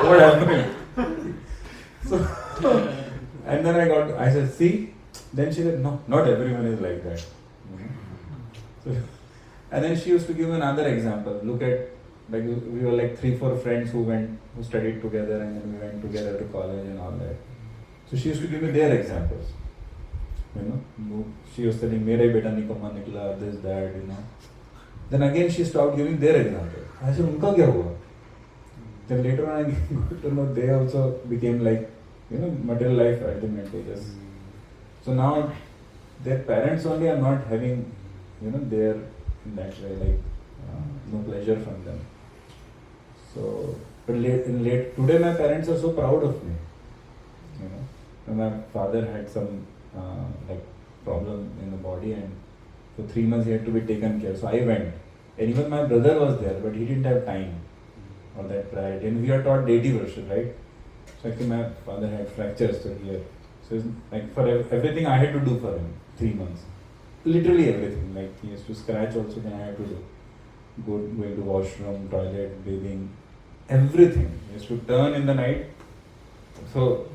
what happened. So, and then I said, see? Then she said, no, not everyone is like that. So, and then she used to give another example. Look at, like we were like 3-4 friends who studied together, and then we went together to college and all that. So she used to give me their examples. She was telling, "Mera beta nikama nikla," this, that, Then again she stopped giving their example. I said, "Unka kya hua?" Then later on I got to know they also became like, material life ultimately. So now their parents only are not having, their in that way, like no pleasure from them. So, but today my parents are so proud of me. My father had some problem in the body, and for 3 months he had to be taken care. So I went, and even my brother was there, but he didn't have time or that priority. And we are taught deity worship, right? So actually my father had fractures here. So it's like for everything I had to do for him, 3 months. Literally everything. Like he used to scratch also, then I had to do. Going to washroom, toilet, bathing, everything. He used to turn in the night. So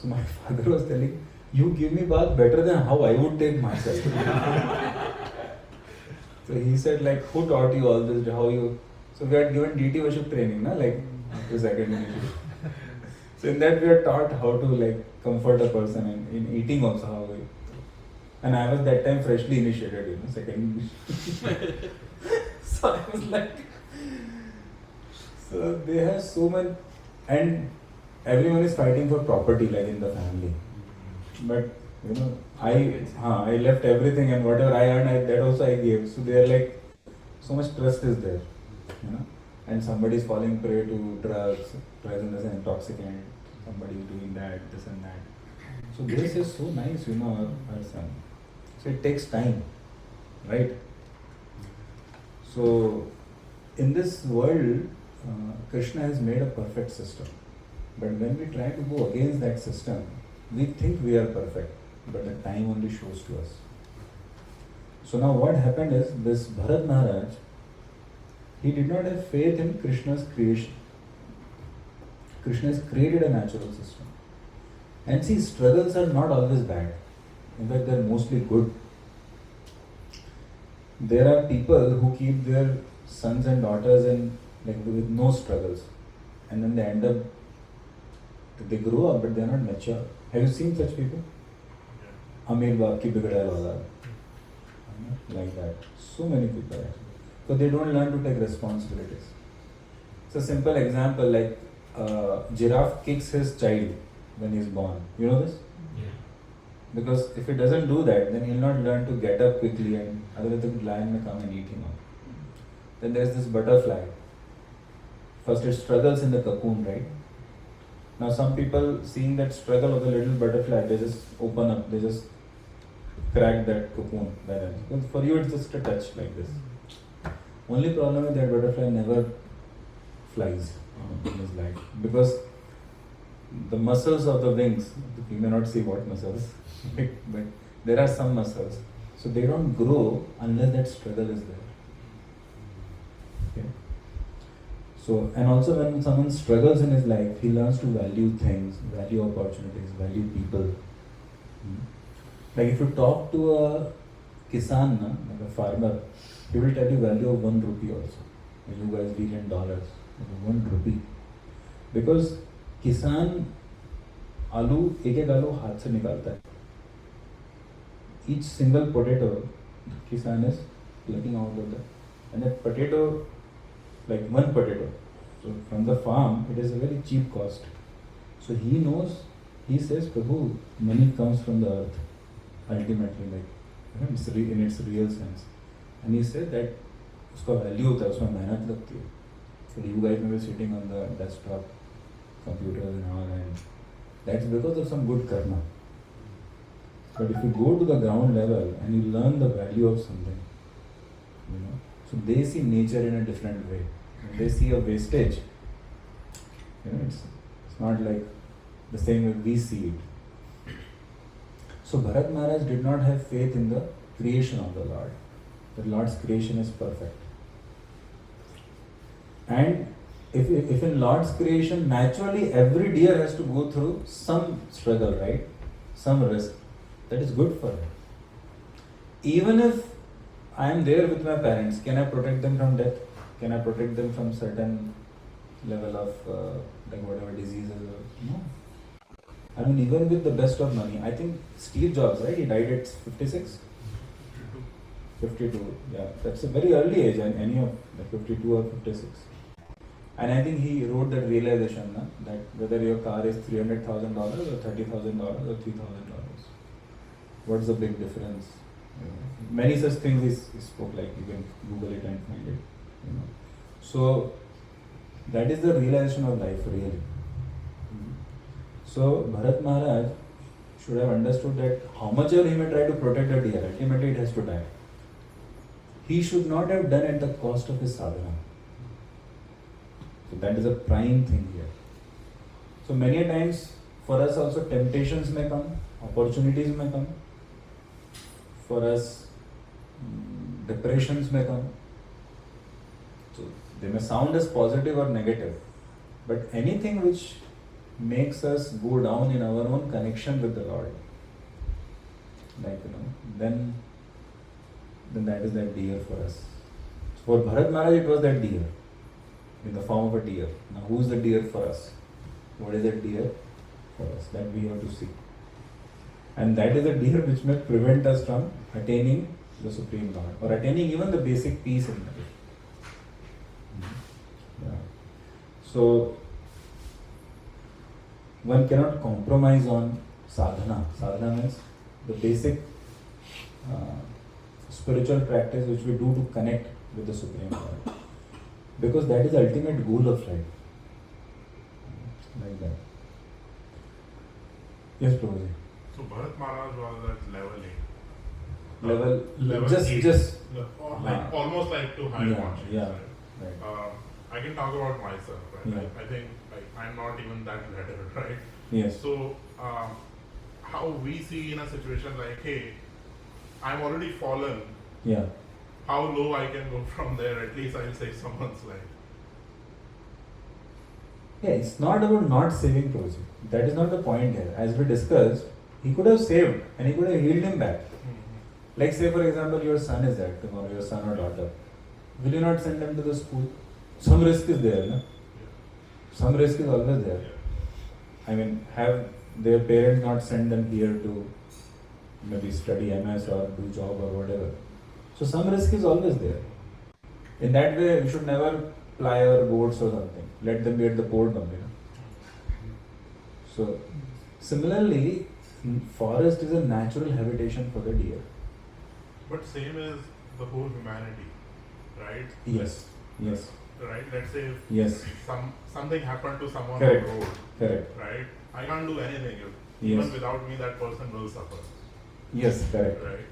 my father was telling, you give me bath better than how I would take myself. So he said, like, who taught you all this? How you? So we had given deity worship training, like after second initiative. So in that we are taught how to like comfort a person, and in eating also how we. And I was that time freshly initiated, second initiative. So I was like, so they have so much, and everyone is fighting for property like in the family. But I left everything, and whatever I earned, that also I gave. So they are like, so much trust is there, and somebody is falling prey to drugs, present as an intoxicant, somebody is doing that, this and that. So this is so nice, our son. So it takes time, right? So in this world, Krishna has made a perfect system. But when we try to go against that system, we think we are perfect, but the time only shows to us. So now what happened is, this Bharat Maharaj, he did not have faith in Krishna's creation. Krishna has created a natural system. And see, struggles are not always bad. In fact, they are mostly good. There are people who keep their sons and daughters with no struggles. And then they end up, they grow up, but they are not mature. Have you seen such people? Amir Baap ki bigadaal wala. Like that. So many people actually. So they don't learn to take responsibilities. It's a simple example, like giraffe kicks his child when he is born. You know this? Yeah. Because if he doesn't do that, then he will not learn to get up quickly, and otherwise the lion may come and eat him up. Then there is this butterfly. First it struggles in the cocoon, right? Now some people, seeing that struggle of the little butterfly, they just open up, they just crack that cocoon. Because for you it's just a touch like this. Only problem is that butterfly never flies in his life, because the muscles of the wings, you may not see what muscles, but there are some muscles. So they don't grow unless that struggle is there. Okay? So, and also when someone struggles in his life, he learns to value things, value opportunities, value people. Like if you talk to a kisan, like a farmer, he will tell you value of 1 rupee also. And you guys deal in dollars. 1 rupee. Because किसान आलू एक आलू हाथ से निकालता है. Each single potato, kisan is plucking out of that, and that potato, like one potato, so from the farm, it is a very cheap cost. So he knows, he says, Prabhu, money comes from the earth, ultimately, like in its real sense. And he said that उसका value होता है, उसमें मेहनत लगती है. So you guys may be sitting on the desktop computers and all, and That's because of some good karma. But if you go to the ground level and you learn the value of something, so they see nature in a different way. When they see a wastage, it's not like the same way we see it. So Bharat Maharaj did not have faith in the creation of the Lord. The Lord's creation is perfect. And if in Lord's creation, naturally every deer has to go through some struggle, right? Some risk. That is good for him. Even if I am there with my parents, can I protect them from death? Can I protect them from certain level of whatever diseases? No. I mean, even with the best of money, I think Steve Jobs, right? He died at 56? 52. Yeah, that's a very early age, and any of 52 or 56. And I think he wrote that realization that whether your car is $300,000 or $30,000 or $3,000, what's the big difference? Many such things he spoke, like you can Google it and find it. So that is the realization of life, really. So Bharat Maharaj should have understood that how much ever he may try to protect the deer, ultimately it has to die. He should not have done at the cost of his sadhana. So that is a prime thing here. So many a times for us also temptations may come, opportunities may come. For us, depressions may come. So they may sound as positive or negative, but anything which makes us go down in our own connection with the Lord, then that is that deer for us. For Bharat Maharaj, it was that deer, in the form of a deer. Now, who is the deer for us? What is that deer for us? That we have to see. And that is a deer which may prevent us from attaining the Supreme Lord, or attaining even the basic peace in life. Yeah. So, one cannot compromise on sadhana. Sadhana means the basic spiritual practice which we do to connect with the Supreme Lord. Because that is the ultimate goal of life. Like that. Yes, Prabhu. So Bharat Maharaj was at level 8. Level just 8. Almost like to higher consciousness. Yeah. Right. I can talk about myself, right? Yeah. I think I'm not even that level, right? Yes. So how we see in a situation like, hey, I'm already fallen. Yeah. How low I can go from there? At least I'll save someone's life. Yeah, it's not about not saving Prabhu. That is not the point here. As we discussed, he could have saved and he could have healed him back. Mm-hmm. Like say for example, your son is there tomorrow, your son or daughter. Will you not send them to the school? Some risk is there, no? Some risk is always there. I mean, have their parents not send them here to maybe study MS or do job or whatever. So some risk is always there. In that way, we should never ply our boats or something. Let them be at the port only. So similarly, forest is a natural habitation for the deer. But same as the whole humanity, right? Yes. Yes. Right? Let's say yes. something happened to someone correct. on the road. Correct. Right? I can't do anything. Yes. Even without me, that person will suffer. Yes, correct. Right?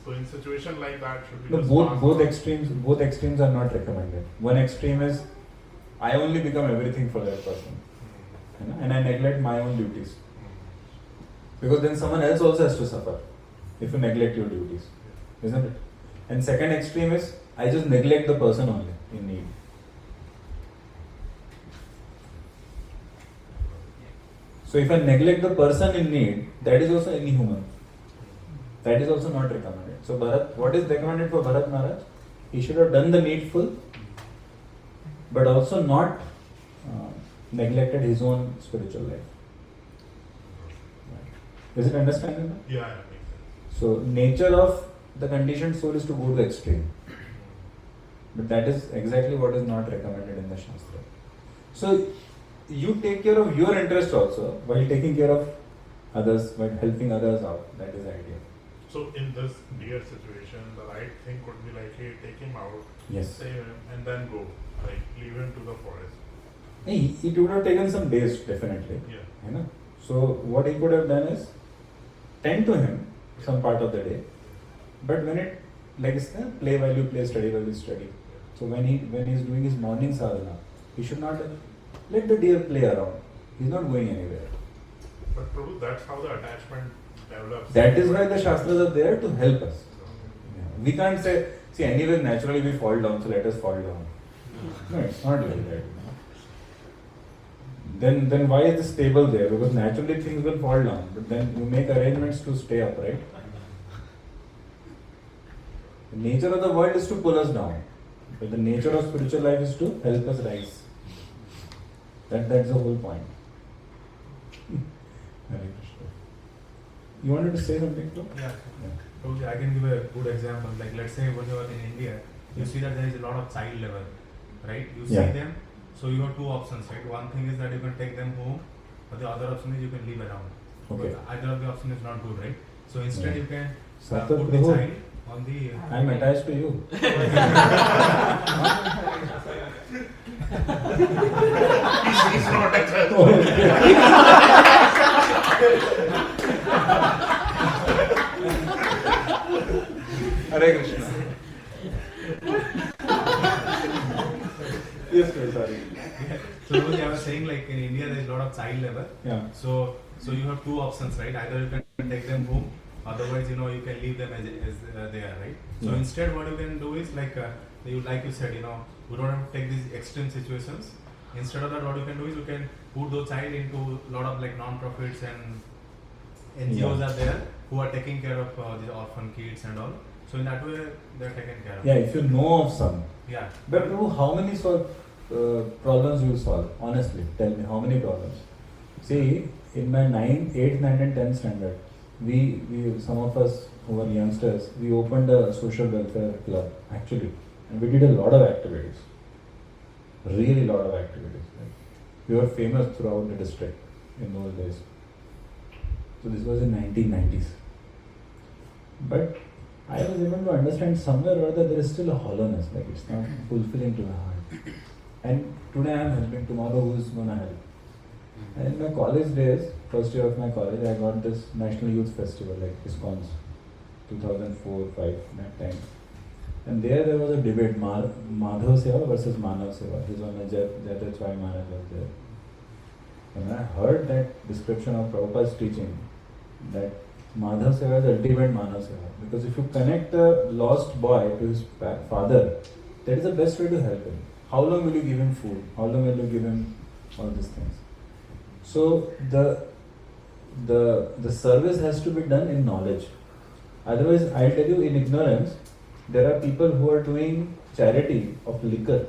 So in situation like that, should we no, just both extremes are not recommended. One extreme is I only become everything for that person, and I neglect my own duties, because then someone else also has to suffer if you neglect your duties, isn't it? And second extreme is I just neglect the person only in need. So if I neglect the person in need, that is also inhuman. That is also not recommended. So what is recommended for Bharat Maharaj? He should have done the needful, but also not neglected his own spiritual life. Is it understandable? Yeah, it makes sense. So nature of the conditioned soul is to go to the extreme. But that is exactly what is not recommended in the Shastra. So you take care of your interest also while taking care of others, while helping others out. That is the idea. So in this deer situation, the right thing could be like, hey, take him out, yes. save him, and then go. Like leave him to the forest. It would have taken some days, definitely. Yeah. You know? So what he could have done is tend to him some part of the day, but when it like it's the play while you play, study while you study. So when he's doing his morning sadhana, he should not let the deer play around. He's not going anywhere. But Prabhu, that's how the attachment develops. That is why the Shastras are there to help us. We can't say, see, anyway, naturally we fall down, so let us fall down. No, it's not like that. Then why is this table there? Because naturally things will fall down, but then you make arrangements to stay upright. The nature of the world is to pull us down, but the nature of spiritual life is to help us rise. That's the whole point. Hare Krishna. You wanted to say something, too? Yeah. Okay, I can give a good example. Like, let's say when you are in India, you see that there is a lot of child labor, right? You see them, so you have two options, right? One thing is that you can take them home, but the other option is you can leave around. Okay. But either of the option is not good, right? So instead you can put Prabhu, the child on the... I'm attached to you. He's not attached. Hare Krishna. Yes, sir, sorry. So I was saying, like in India there is a lot of child labor. Yeah. So you have two options, right? Either you can take them home, otherwise you can leave them as they are, right? So Yeah. instead what you can do is like you said, we don't have to take these extreme situations. Instead of that, what you can do is you can put those child into a lot of like non-profits and NGOs are there who are taking care of these orphan kids and all. So in that way they are taken care of. Yeah, if you know of some. Yeah. But Prabhu, how many problems you solve? Honestly, tell me, how many problems? See, in my 8th, 9th and 10th standard, we some of us who were youngsters, we opened a social welfare club, actually. And we did a lot of activities. Really lot of activities. We were famous throughout the district in those days. So this was in 1990s. But I was able to understand somewhere or other there is still a hollowness, like it's not fulfilling to my heart. And today I am helping, tomorrow who is going to help? And in my college days, first year of my college, I got this National Youth Festival, like ISKCON's 2004-5, that time. And there was a debate, Madhav Seva versus Manav Seva. His one that's why Maharaj was there. And when I heard that description of Prabhupada's teaching, that Madhav Seva is ultimate Manav Seva. Because if you connect a lost boy to his father, that is the best way to help him. How long will you give him food? How long will you give him all these things? So the service has to be done in knowledge. Otherwise, I'll tell you, in ignorance, there are people who are doing charity of liquor.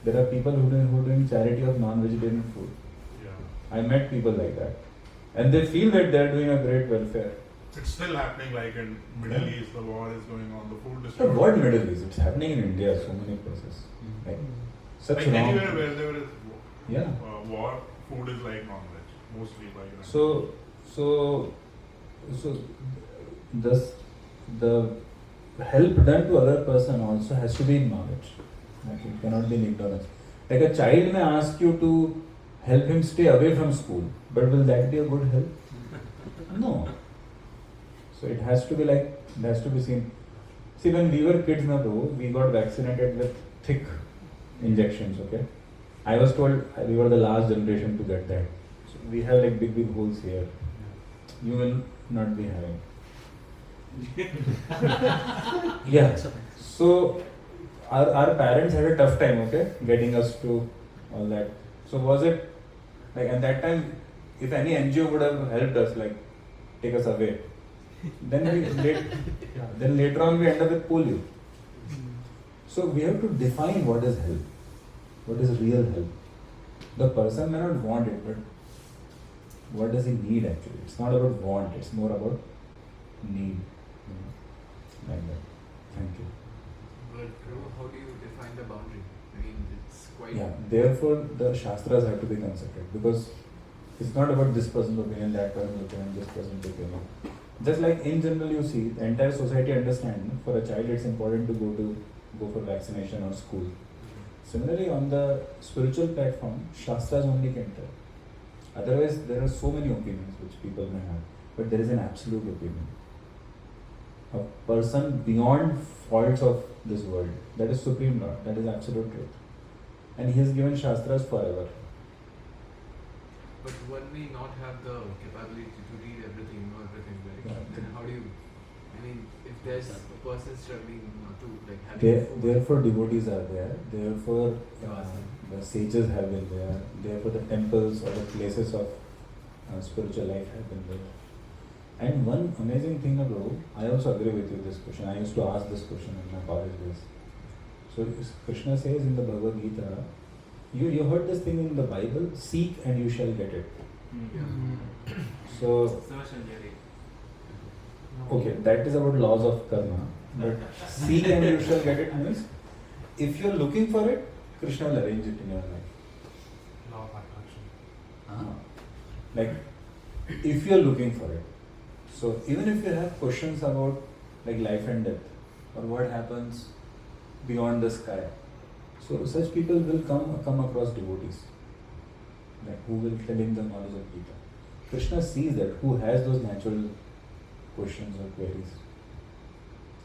There are people who are doing charity of non-vegetarian food. Yeah. I met people like that. And they feel that they are doing a great welfare. It's still happening, like in Middle East, the war is going on, the food But distribution. what Middle East? It's happening in India, so many places. Like, such Like wrong. anywhere where there is war, food is like non-veg, mostly by United So the help done to other person also has to be in knowledge. Like it cannot be in ignorance. Like a child may ask you to help him stay away from school, but will that be a good help? No. So it has to be seen. See, when we were kids, we got vaccinated with thick injections, okay? I was told we were the last generation to get that. So we have like big holes here. You will not be having. Yeah. So our parents had a tough time, okay, getting us to all that. So was it like at that time, if any NGO would have helped us, like take us away, then later on we end up with polio. So we have to define what is help, what is real help. The person may not want it, but what does he need actually? It's not about want, it's more about need. Like that. Thank you. But how do you define the boundary? I mean, it's quite... Yeah, therefore the Shastras have to be consulted, because it's not about this person's opinion, that person's opinion, this person's opinion. Just like in general you see, the entire society understands, for a child it's important to go for vaccination or school. Similarly, on the spiritual platform, Shastras only can tell. Otherwise, there are so many opinions which people may have, but there is an absolute opinion. A person beyond faults of this world, that is Supreme Lord, that is absolute truth. And He has given Shastras forever. But one may not have the capability to read everything, know everything, right? Yeah. And how do you, I mean, if there's a person struggling to like having Therefore devotees are there, therefore the sages have been there, therefore the temples or the places of spiritual life have been there. And one amazing thing about, I also agree with you this question, I used to ask this question in my college days. So Krishna says in the Bhagavad Gita, you heard this thing in the Bible, seek and you shall get it. So, okay, that is about laws of karma, but seek and you shall get it means, if you are looking for it, Krishna will arrange it in your life. Law of attraction. Like, if you are looking for it. So, even if you have questions about like life and death, or what happens beyond the sky, so such people will come across devotees, like who will tell him the knowledge of Gita. Krishna sees that, who has those natural questions or queries.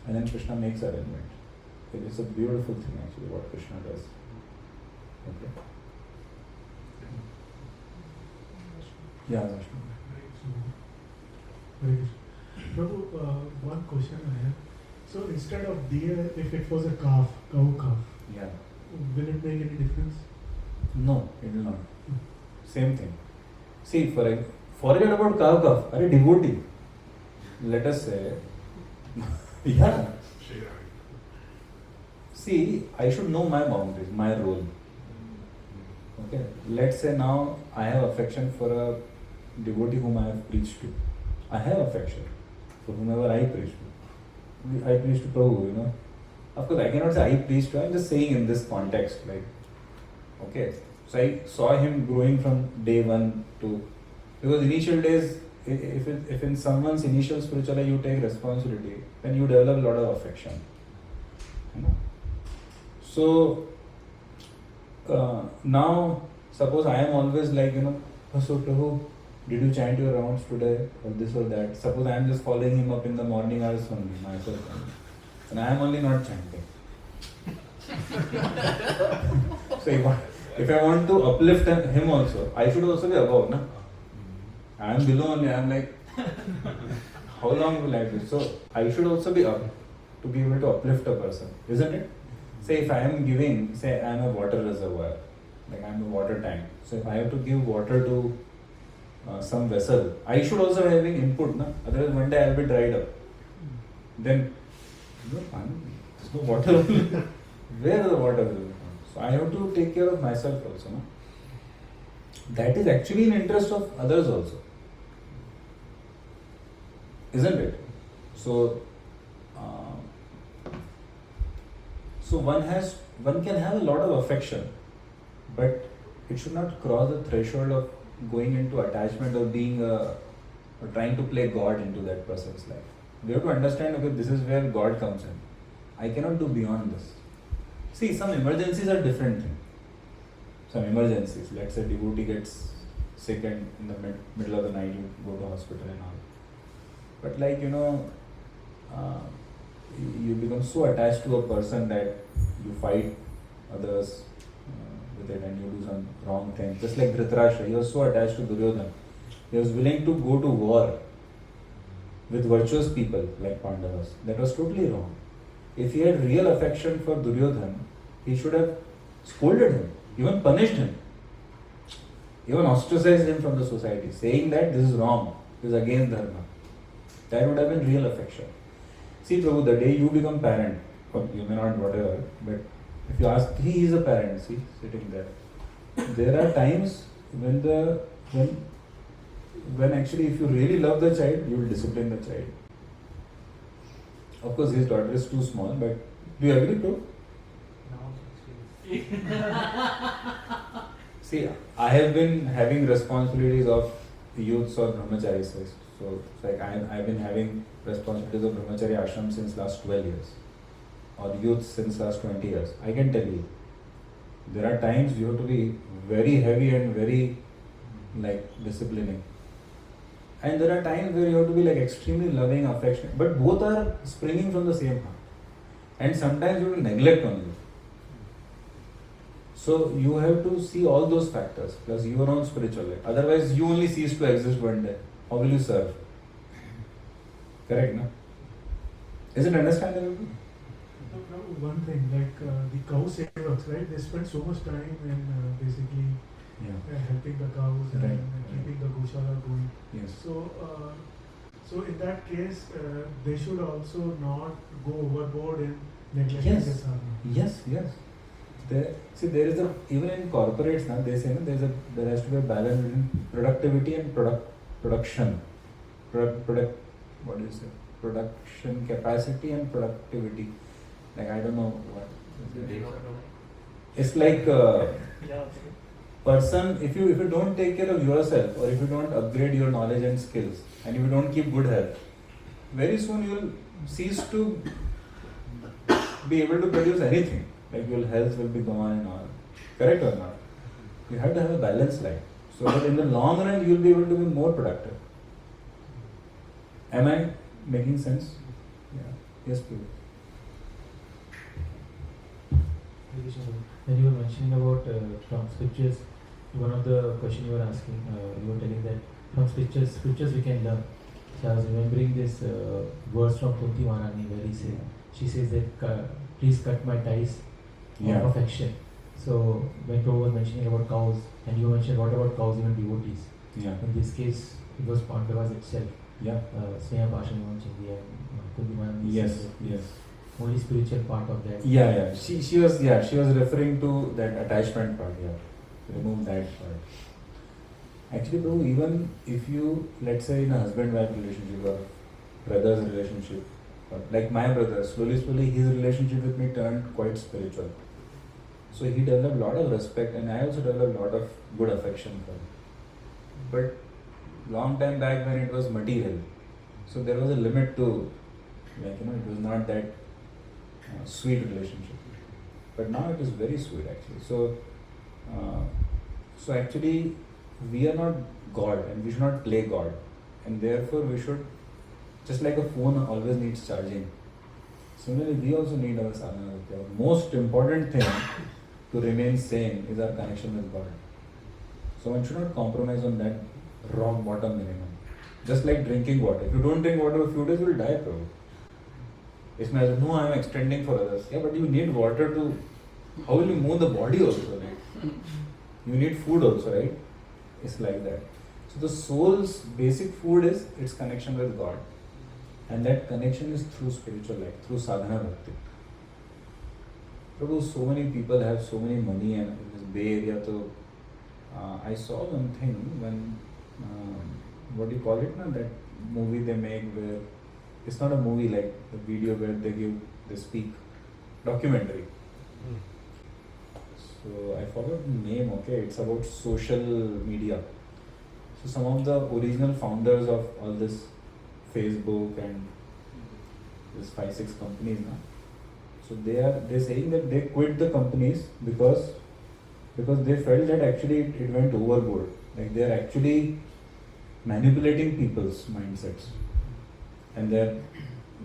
And then Krishna makes arrangement. It is a beautiful thing actually what Krishna does. Okay. Yeah, Vishnu. Prabhu, one question I have. So instead of deer, if it was a calf, cow calf, Yeah. will it make any difference? No, it will not. Same thing. See, forget about cow calf. Are a devotee. Let us say, yeah. See, I should know my boundaries, my role. Okay. Let's say now I have affection for a devotee whom I have preached to. I have affection for whomever I preach to. I preach to Prabhu, Of course, I cannot say I preach to. I'm just saying in this context, like, okay. So I saw him growing from day one to, because initial days, if in someone's initial spiritual life you take responsibility, then you develop a lot of affection. So now, suppose I am always like, so Prabhu, did you chant your rounds today, or this or that? Suppose I am just following him up in the morning hours only, myself only, and I am only not chanting. So if I want to uplift him also, I should also be above, na? I am below only, I am like, how long will I do? So I should also be up to be able to uplift a person, isn't it? Say if I am giving, say I am a water reservoir, like I am a water tank. So if I have to give water to some vessel, I should also be having input, na? Otherwise one day I will be dried up. Then, there's no water. Where the water will come? So I have to take care of myself also, no? That is actually in interest of others also, isn't it? So, one can have a lot of affection, but it should not cross the threshold of going into attachment or being or trying to play God into that person's life. We have to understand, okay, this is where God comes in. I cannot do beyond this. See, some emergencies are different things. Some emergencies, let's say devotee gets sick and in the middle of the night you go to hospital and all. But like, you become so attached to a person that you fight others with it and you do some wrong thing. Just like Dhritarashtra, he was so attached to Duryodhana. He was willing to go to war with virtuous people like Pandavas. That was totally wrong. If he had real affection for Duryodhana, he should have scolded him, even punished him, even ostracized him from the society, saying that this is wrong, this is against dharma. That would have been real affection. See, Prabhu, the day you become parent, or you may not, whatever, but if you ask, he is a parent, see, sitting there. There are times when actually if you really love the child, you will discipline the child. Of course, his daughter is too small, but do you agree, Prabhu? See, I have been having responsibilities of youths or brahmacharis. So like I've been having responsibilities of brahmachari ashram since last 12 years, or youth since last 20 years. I can tell you, there are times you have to be very heavy and very, like disciplining. And there are times where you have to be like extremely loving, affectionate, but both are springing from the same heart. And sometimes you will neglect only. So you have to see all those factors plus your own spiritual life. Otherwise, you only cease to exist one day. How will you serve? Correct, no? Is it understandable? No, Prabhu, one thing, like the cow savers, right? They spend so much time in basically helping the cows and keeping the goshala going. Yes. So in that case, they should also not go overboard in neglecting the sadhana. Yes. There is a, even in corporates now, they say there has to be a balance between productivity and production. What do you say? Production capacity and productivity. Like, I don't know what. It's like person, if you don't take care of yourself, or if you don't upgrade your knowledge and skills, and if you don't keep good health, very soon you will cease to be able to produce anything. Like your health will be gone and all. Correct or not? You have to have a balanced life, so that in the long run you will be able to be more productive. Am I making sense? Yeah. Yes, please. When you were mentioning about from scriptures, one of the question you were asking, you were telling that from scriptures we can learn. So I was remembering this verse from Kunti Maharani where she says that please cut my ties of affection. So when Prabhu was mentioning about cows, and you mentioned what about cows, even devotees. Yeah. In this case, it was Pandavas itself. Yeah. Sneha Pashan Chindi and Kunti Maharani. Yes. Only spiritual part of that. Yeah. She was referring to that attachment part. Yeah. Remove that part. Actually, Prabhu, even if you, let's say in a husband-wife relationship or brother's relationship, like my brother, slowly his relationship with me turned quite spiritual. So he developed a lot of respect, and I also developed a lot of good affection for him. But long time back when it was material, so there was a limit to, it was not that sweet relationship. But now it is very sweet actually. So actually we are not God, and we should not play God, and therefore we should, just like a phone always needs charging, similarly we also need our sadhana. The most important thing to remain sane is our connection with God. So one should not compromise on that rock bottom minimum. Just like drinking water. If you don't drink water for a few days, you will die, Prabhu. It's not, no, I am extending for others. Yeah, but you need water to, how will you move the body also, right? You need food also, right? It's like that. So the soul's basic food is its connection with God. And that connection is through spiritual life, through sadhana bhakti. Prabhu, so many people have so many money, and in this Bay Area, so I saw one thing when, what do you call it now, that movie they make where, it's not a movie, like the video where they speak, documentary. So I forgot the name, okay, it's about social media. So some of the original founders of all this Facebook and this 5-6 companies now, so they're saying that they quit the companies because they felt that actually it went overboard. Like they're actually manipulating people's mindsets, and they're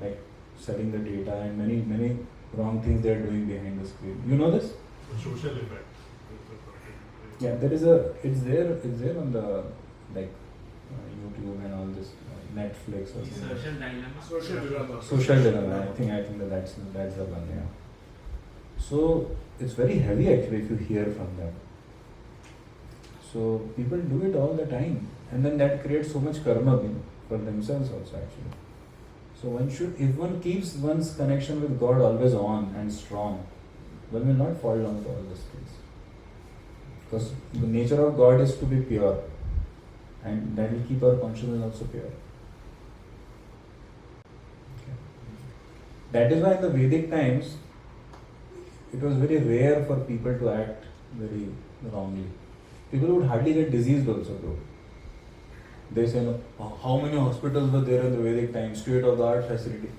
like selling the data and many wrong things they're doing behind the screen. You know this? Social impact. Yeah, it's there on the YouTube and all this Netflix or something. Social dilemma. I think that's the one. Yeah. So it's very heavy actually if you hear from them. So people do it all the time, and then that creates so much karma for themselves also actually. So one should, if one keeps one's connection with God always on and strong, one will not fall down to all these things. Because the nature of God is to be pure, and that will keep our consciousness also pure. Okay. That is why in the Vedic times, it was very rare for people to act very wrongly. People would hardly get diseased also, bro. They say, no, how many hospitals were there in the Vedic times? State-of-the-art facility.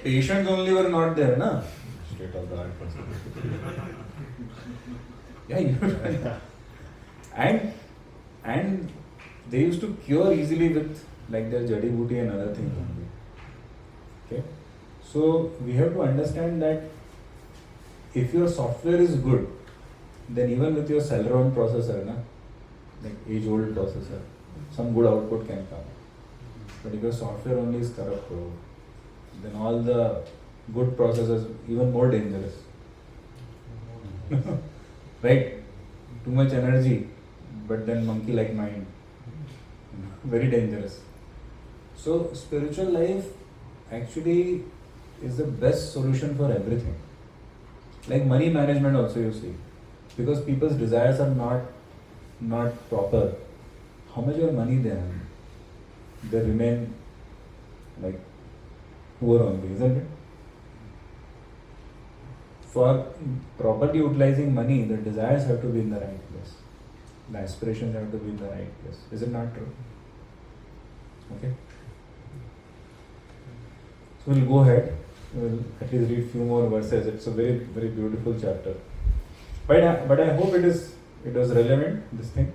Patients only were not there, na? State-of-the-art facility. Yeah, and And they used to cure easily with like their jadi booty and other things only. Okay, so we have to understand that if your software is good, then even with your Celeron processor, like age-old processor, some good output can come. But if your software only is corrupt, then all the good processors even more dangerous. Right? Too much energy, but then monkey-like mind. Very dangerous. So spiritual life actually is the best solution for everything. Like money management also, you see. Because people's desires are not proper. How much your money they have? They remain like poor only, isn't it? For properly utilizing money, the desires have to be in the right place. The aspirations have to be in the right place. Is it not true? Okay. So we'll go ahead. We'll at least read few more verses. It's a very, very beautiful chapter. But I hope it was relevant, this thing.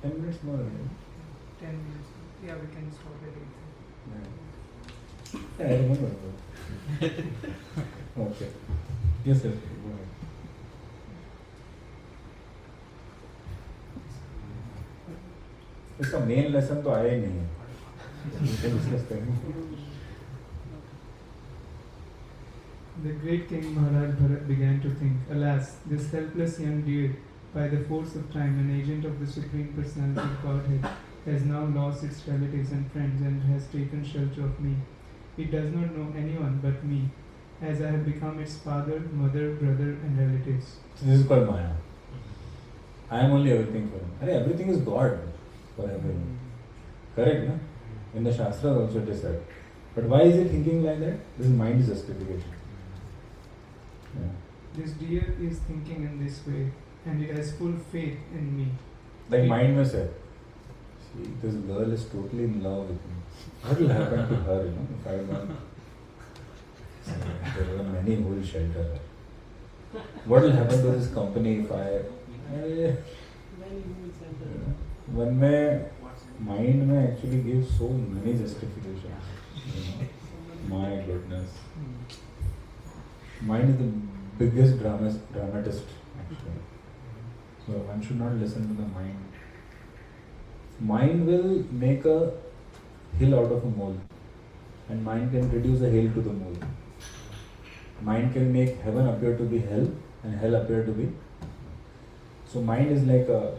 10 minutes more. Right? 10 minutes. Yeah, we can stop at 8. Yeah, I remember. Okay. Yes, sir. Go ahead. इसका main lesson तो आया ही नहीं है. The great King Maharaj Bharat began to think, alas, this helpless young deer, by the force of time, an agent of the Supreme Personality of Godhead, has now lost its relatives and friends and has taken shelter of me. It does not know anyone but me, as I have become its father, mother, brother and relatives. This is called Maya. I am only everything for him. Everything is God for everyone. Correct, no? In the Shastras also it is said. But why is he thinking like that? This is mind justification. Yeah. This deer is thinking in this way, and it has full faith in me. Like mind may say, see, this girl is totally in love with me. What will happen to her, if I don't? There are many who will shelter her. What will happen to this company if I... One may, mind may actually give so many justifications. My goodness. Mind is the biggest dramatist actually. So one should not listen to the mind. Mind will make a hill out of a mole, and mind can reduce a hill to the mole. Mind can make heaven appear to be hell and hell appear to be. So mind is like a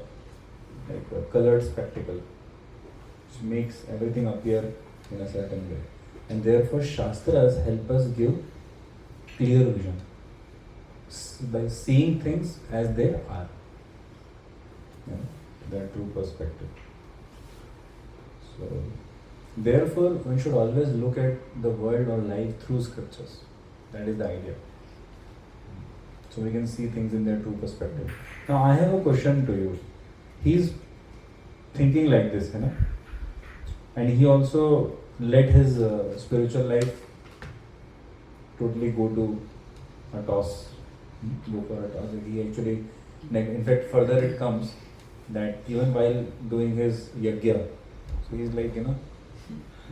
colored spectacle which makes everything appear in a certain way. And therefore Shastras help us give clear vision by seeing things as they are. Their true perspective. So therefore one should always look at the world or life through scriptures. That is the idea. So we can see things in their true perspective. Now I have a question to you. He's thinking like this, and he also let his spiritual life totally go to a toss. Go for a toss. He actually, in fact, further it comes that even while doing his yajna, so he's like,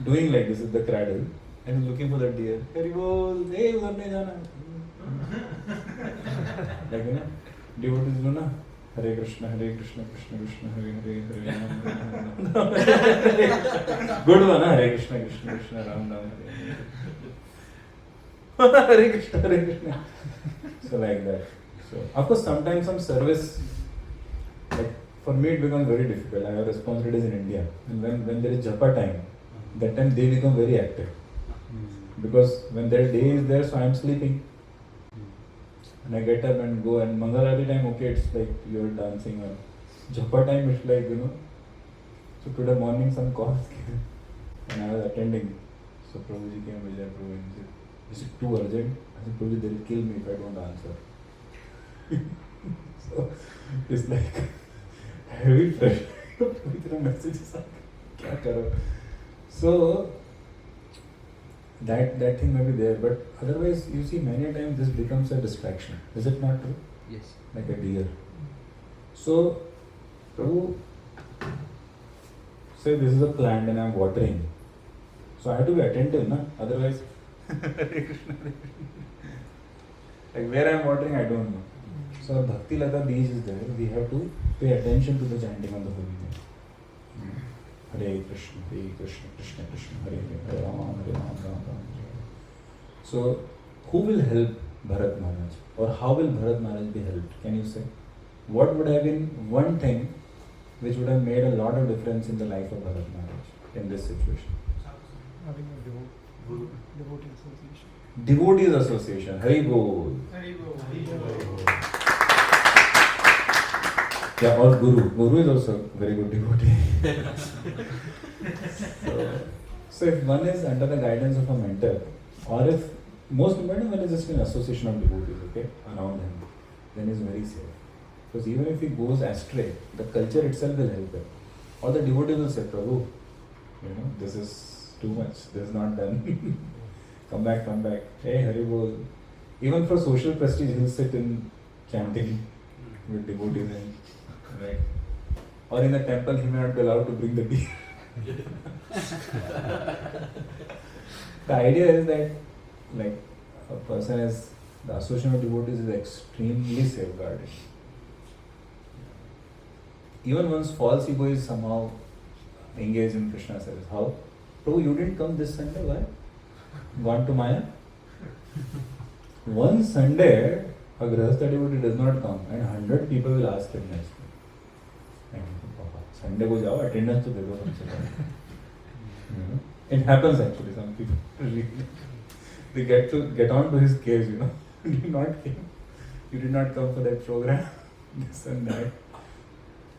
doing like this with the cradle and looking for the deer. Haribol, hey, udhar nahi jana. Like, devotees do na. Hare Krishna, Krishna Krishna, Hare Hare, Hare Rama. Good one, Hare Krishna, Krishna Krishna, Ram Ram, Hare Krishna, Hare Krishna. So like that. So of course sometimes some service, like for me it becomes very difficult. I have responsibilities in India, and when there is japa time, that time they become very active. Because when their day is there, so I am sleeping. And I get up and go, and Mangalarati time, okay, it's like you're dancing, or Japa time, it's like, So today morning some calls came, and I was attending. So Prabhuji came, Vijay Prabhu, and said, is it too urgent? I said, Prabhuji, they'll kill me if I don't answer. So it's like heavy pressure. Itna messages are, kya karo? So that thing may be there, but otherwise you see many times this becomes a distraction. Is it not true? Yes. Like a deer. So, Prabhu, say this is a plant and I'm watering. So I have to be attentive, na? Otherwise, Hare Krishna, Hare Krishna. Like where I'm watering, I don't know. So Bhakti Lata Beej is there. We have to pay attention to the chanting on the holy name. Hare Krishna, Krishna Krishna, Hare Hare, Hare Rama, Hare Rama, Rama Rama. So, who will help Bharat Maharaj? Or how will Bharat Maharaj be helped? Can you say? What would have been one thing which would have made a lot of difference in the life of Bharat Maharaj in this situation? Having a devotee association. Devotees Association. Hari Bol. Hari Bol. Yeah, or Guru. Guru is also a very good devotee. So if one is under the guidance of a mentor, or if most important one is just an association of devotees, okay, around him, then he's very safe. Because even if he goes astray, the culture itself will help him. Or the devotee will say, Prabhu, this is too much, this is not done. Come back. Hey, Hari Bol. Even for social prestige, he'll sit in chanting with devotees and right. Or in the temple, he may not be allowed to bring the tea. The idea is that, like, a person is, the association of devotees is extremely safeguarded. Even one's false ego is somehow engaged in Krishna service. How? Prabhu, you didn't come this Sunday, why? Gone to Maya? One Sunday, a Grihastha devotee does not come and 100 people will ask him next day. Sunday ko jao, attendance to de do kamse kam. It happens actually, some people really, they get on to his case, you did not come for that program, this and that.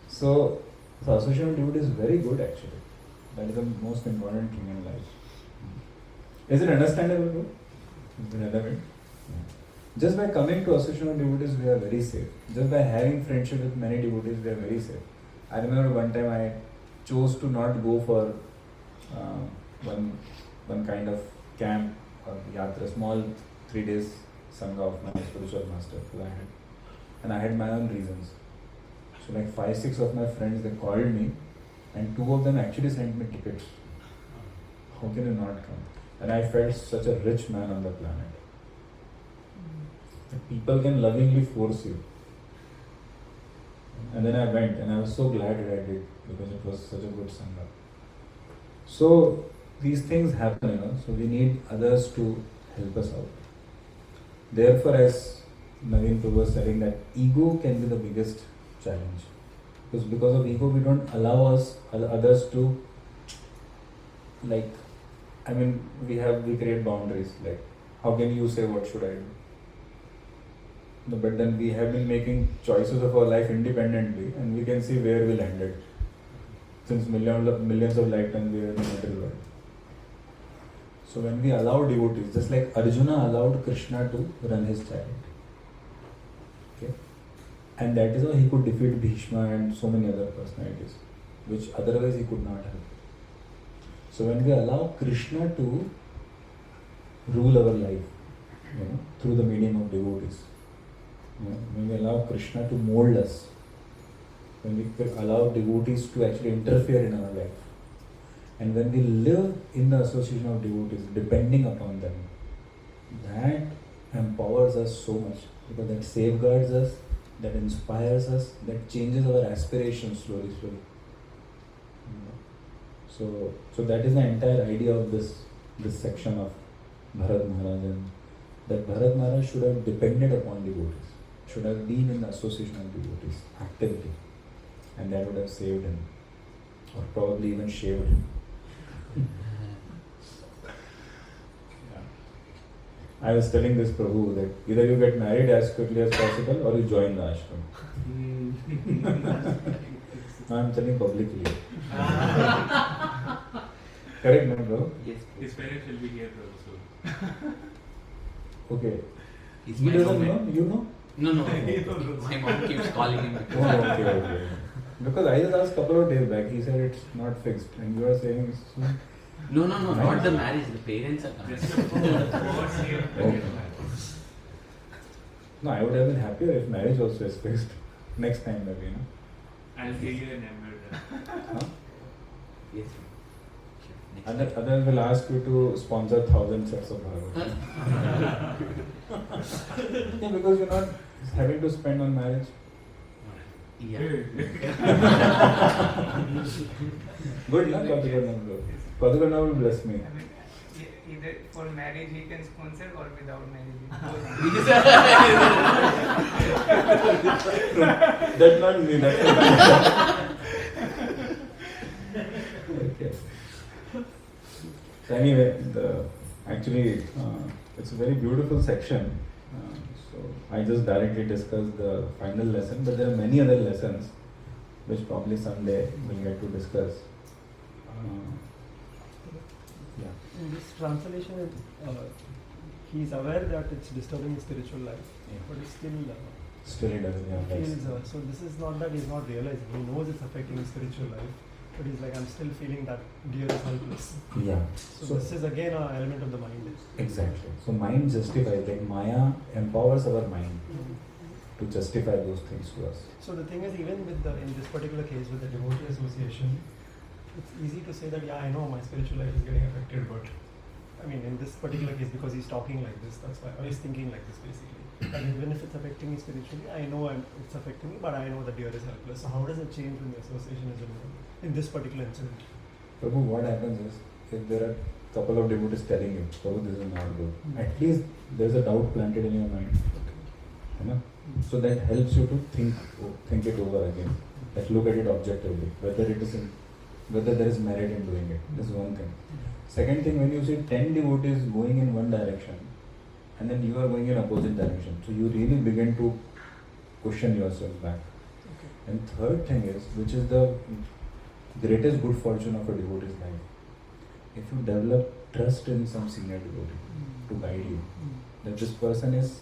So association of devotees is very good actually. That is the most important thing in life. Is it understandable, bro? Is it relevant? Just by coming to association of devotees, we are very safe. Just by having friendship with many devotees, we are very safe. I remember one time I chose to not go for one kind of camp or yatra, small 3 days sangha of my spiritual master. And I had my own reasons. So like 5-6 of my friends, they called me and 2 of them actually sent me tickets. How can you not come? And I felt such a rich man on the planet. People can lovingly force you. And then I went and I was so glad that I did because it was such a good sangha. So these things happen, so we need others to help us out. Therefore, as Naveen Prabhu was saying, that ego can be the biggest challenge. Because of ego, we don't allow others to, we create boundaries. Like, how can you say what should I do? No, but then we have been making choices of our life independently and we can see where we landed. Since millions of lifetimes we are in the material world. So when we allow devotees, just like Arjuna allowed Krishna to run his chariot. Okay? And that is how he could defeat Bhishma and so many other personalities, which otherwise he could not have. So when we allow Krishna to rule our life, through the medium of devotees, when we allow Krishna to mold us, when we allow devotees to actually interfere in our life, and when we live in the association of devotees, depending upon them, that empowers us so much, because that safeguards us, that inspires us, that changes our aspirations slowly. So that is the entire idea of this section of Bharat Maharaj, and that Bharat Maharaj should have depended upon devotees, should have been in the association of devotees actively, and that would have saved him, or probably even shaved him. I was telling this Prabhu that either you get married as quickly as possible or you join the ashram. Now I'm telling publicly. Correct, no, bro? Yes. His parents will be here also. Okay. He's He my doesn't roommate. know? You know? No. My mom keeps calling him. Oh, okay. Because I just asked a couple of days back, he said it's not fixed, and you are saying it's No, not the marriage. The parents are coming. Okay. No, I would have been happier if marriage also is fixed. next time maybe, I'll give you a number. Huh? Yes. Others will ask you to sponsor 1,000 sets of Bhagavad. Yeah, because you're not having to spend on marriage. Yeah. Good luck, Padukana will bless me. Either for marriage he can sponsor or without marriage. That's not me. That's not me. Okay. So anyway, actually it's a very beautiful section. So I just directly discussed the final lesson, but there are many other lessons which probably someday we'll get to discuss. Yeah. In this translation, he is aware that it's disturbing his spiritual life, but he still he doesn't realize. feels. So this is not that he's not realizing. He knows it's affecting his spiritual life, but he's like, I'm still feeling that dear is helpless. Yeah. So this is again an element of the mind. Exactly. So mind justifies, like Maya empowers our mind to justify those things to us. So the thing is, even with in this particular case with the devotee association, it's easy to say that I know my spiritual life is getting affected, but I mean in this particular case because he's talking like this, that's why, or he's thinking like this basically. And even if it's affecting me spiritually, I know it's affecting me, but I know that dear is helpless. So how does it change when the association is involved in this particular incident? Prabhu, what happens is, if there are a couple of devotees telling you, Prabhu, this is not good, at least there's a doubt planted in your mind. So that helps you to think it over again. Like look at it objectively, whether there is merit in doing it. This is one thing. Second thing, when you see 10 devotees going in one direction, and then you are going in opposite direction, so you really begin to question yourself back. And third thing is, which is the greatest good fortune of a devotee's life, if you develop trust in some senior devotee to guide you, that this person is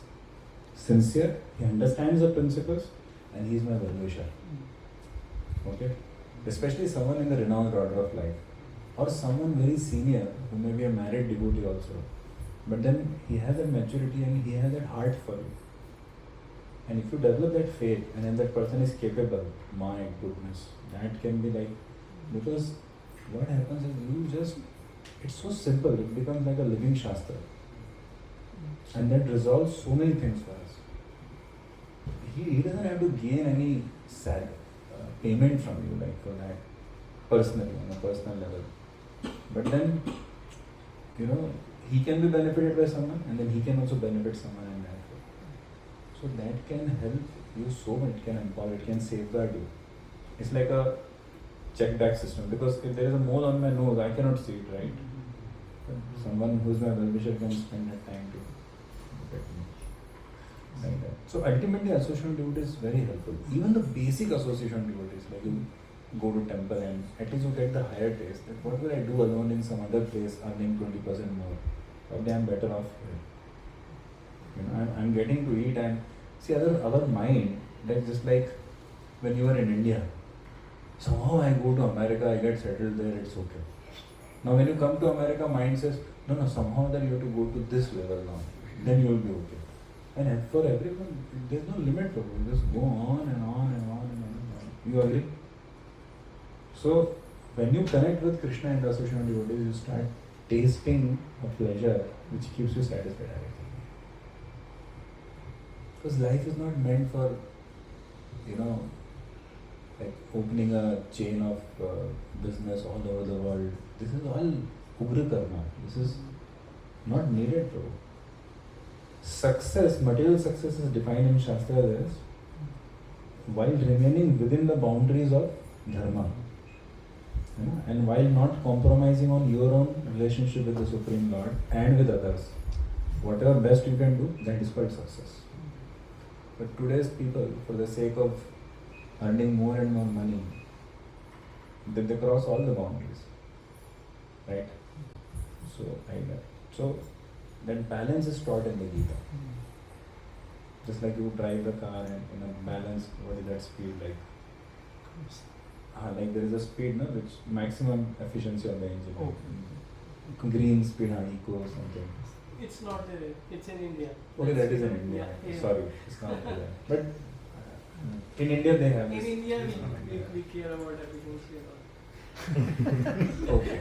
sincere, he understands the principles, and he is my well-wisher. Okay? Especially someone in the renowned order of life, or someone very senior who may be a married devotee also, but then he has a maturity and he has a heart for you. And if you develop that faith and then that person is capable, my goodness, that can be like, because what happens is it's so simple, it becomes like a living Shastra. And that resolves so many things for us. He doesn't have to gain any payment from you, like for that, personally, on a personal level. But then, he can be benefited by someone, and then he can also benefit someone in that way. So that can help you so much, it can empower, it can safeguard you. It's like a check back system, because if there is a mole on my nose, I cannot see it, right? But someone who is my well-wisher can spend that time to look at me. Like that. So ultimately, association devotee is very helpful. Even the basic association devotees, like you go to temple and at least you get the higher taste. That what will I do alone in some other place earning 20% more? Probably I'm better off here. I'm getting to eat and see our mind, that's just like when you are in India. Somehow I go to America, I get settled there, it's okay. Now when you come to America, mind says, no, somehow that you have to go to this level now. Then you will be okay. And for everyone, there's no limit to it. You just go on and on and on and on and on. You agree? So when you connect with Krishna and the association of devotees, you start tasting a pleasure which keeps you satisfied. Because life is not meant for, like opening a chain of business all over the world. This is all ugra karma. This is not needed, bro. Success, material success is defined in Shastra as while remaining within the boundaries of dharma. And while not compromising on your own relationship with the Supreme Lord and with others. Whatever best you can do, that is called success. But today's people, for the sake of earning more and more money, they cross all the boundaries. Right? So, like that. So, that balance is taught in the Gita. Just like you drive the car and in a balance, what is that speed like? Like there is a speed, which maximum efficiency of the engine. Oh. Green speed, eco or something. It's not it's in India. Okay, that is in India. Yeah. Sorry, it's not there. But In India they have In this. India, we care about efficiency and all. Okay.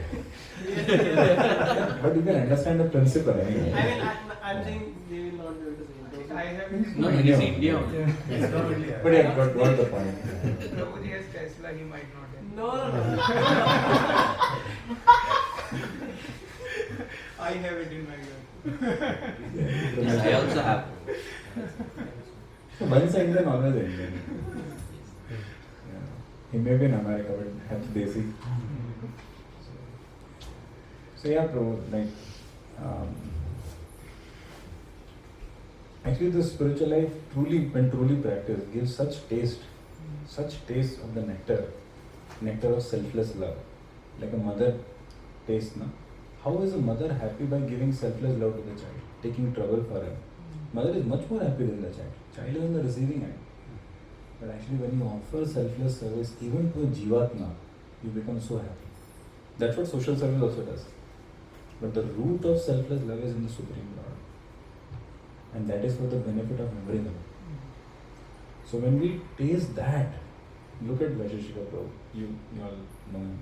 But you can understand the principle anyway. I mean, I'm saying they will not be able to say it. I have No, it is India only. Yeah. It's not only But yeah, got the point. Prabhu has Tesla, he might not have. No. I have it in my gun. Yes, I also have. So once Indian, always Indian. Yeah. He may be in America, but have Desi. So yeah, bro, like actually the spiritual life when truly practiced, gives such taste of the nectar of selfless love. Like a mother tastes, na? How is a mother happy by giving selfless love to the child, taking trouble for him? Mother is much more happy than the child. Child is on the receiving end. But actually when you offer selfless service even to a jivatma, you become so happy. That's what social service also does. But the root of selfless love is in the Supreme Lord. And that is for the benefit of everyone. So when we taste that, look at Vaisheshika Prabhu. You all know him.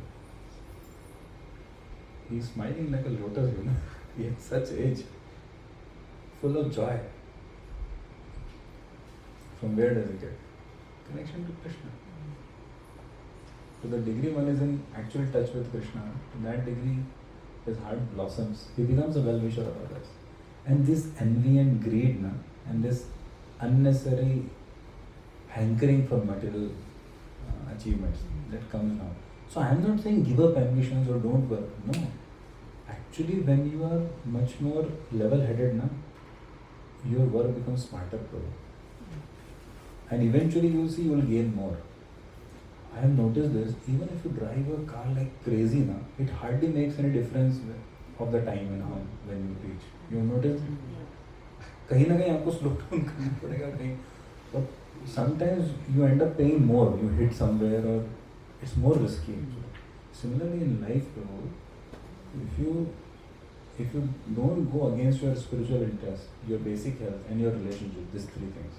He's smiling like a lotus, you know. He has such age. Full of joy. From where does he get? Connection to Krishna. To the degree one is in actual touch with Krishna, to that degree his heart blossoms. He becomes a well-wisher of others. And this envy and greed, and this unnecessary hankering for material achievements that comes now. So I am not saying give up ambitions or don't work. No. Actually, when you are much more level-headed, your work becomes smarter, bro. And eventually you will see you will gain more. I have noticed this, even if you drive a car like crazy, it hardly makes any difference of the time and how when you reach. You have noticed? कहीं ना कहीं आपको slow down करना पड़ेगा कहीं. But sometimes you end up paying more. You hit somewhere or it's more risky. Similarly in life, bro, if you don't go against your spiritual interest, your basic health and your relationship, these three things.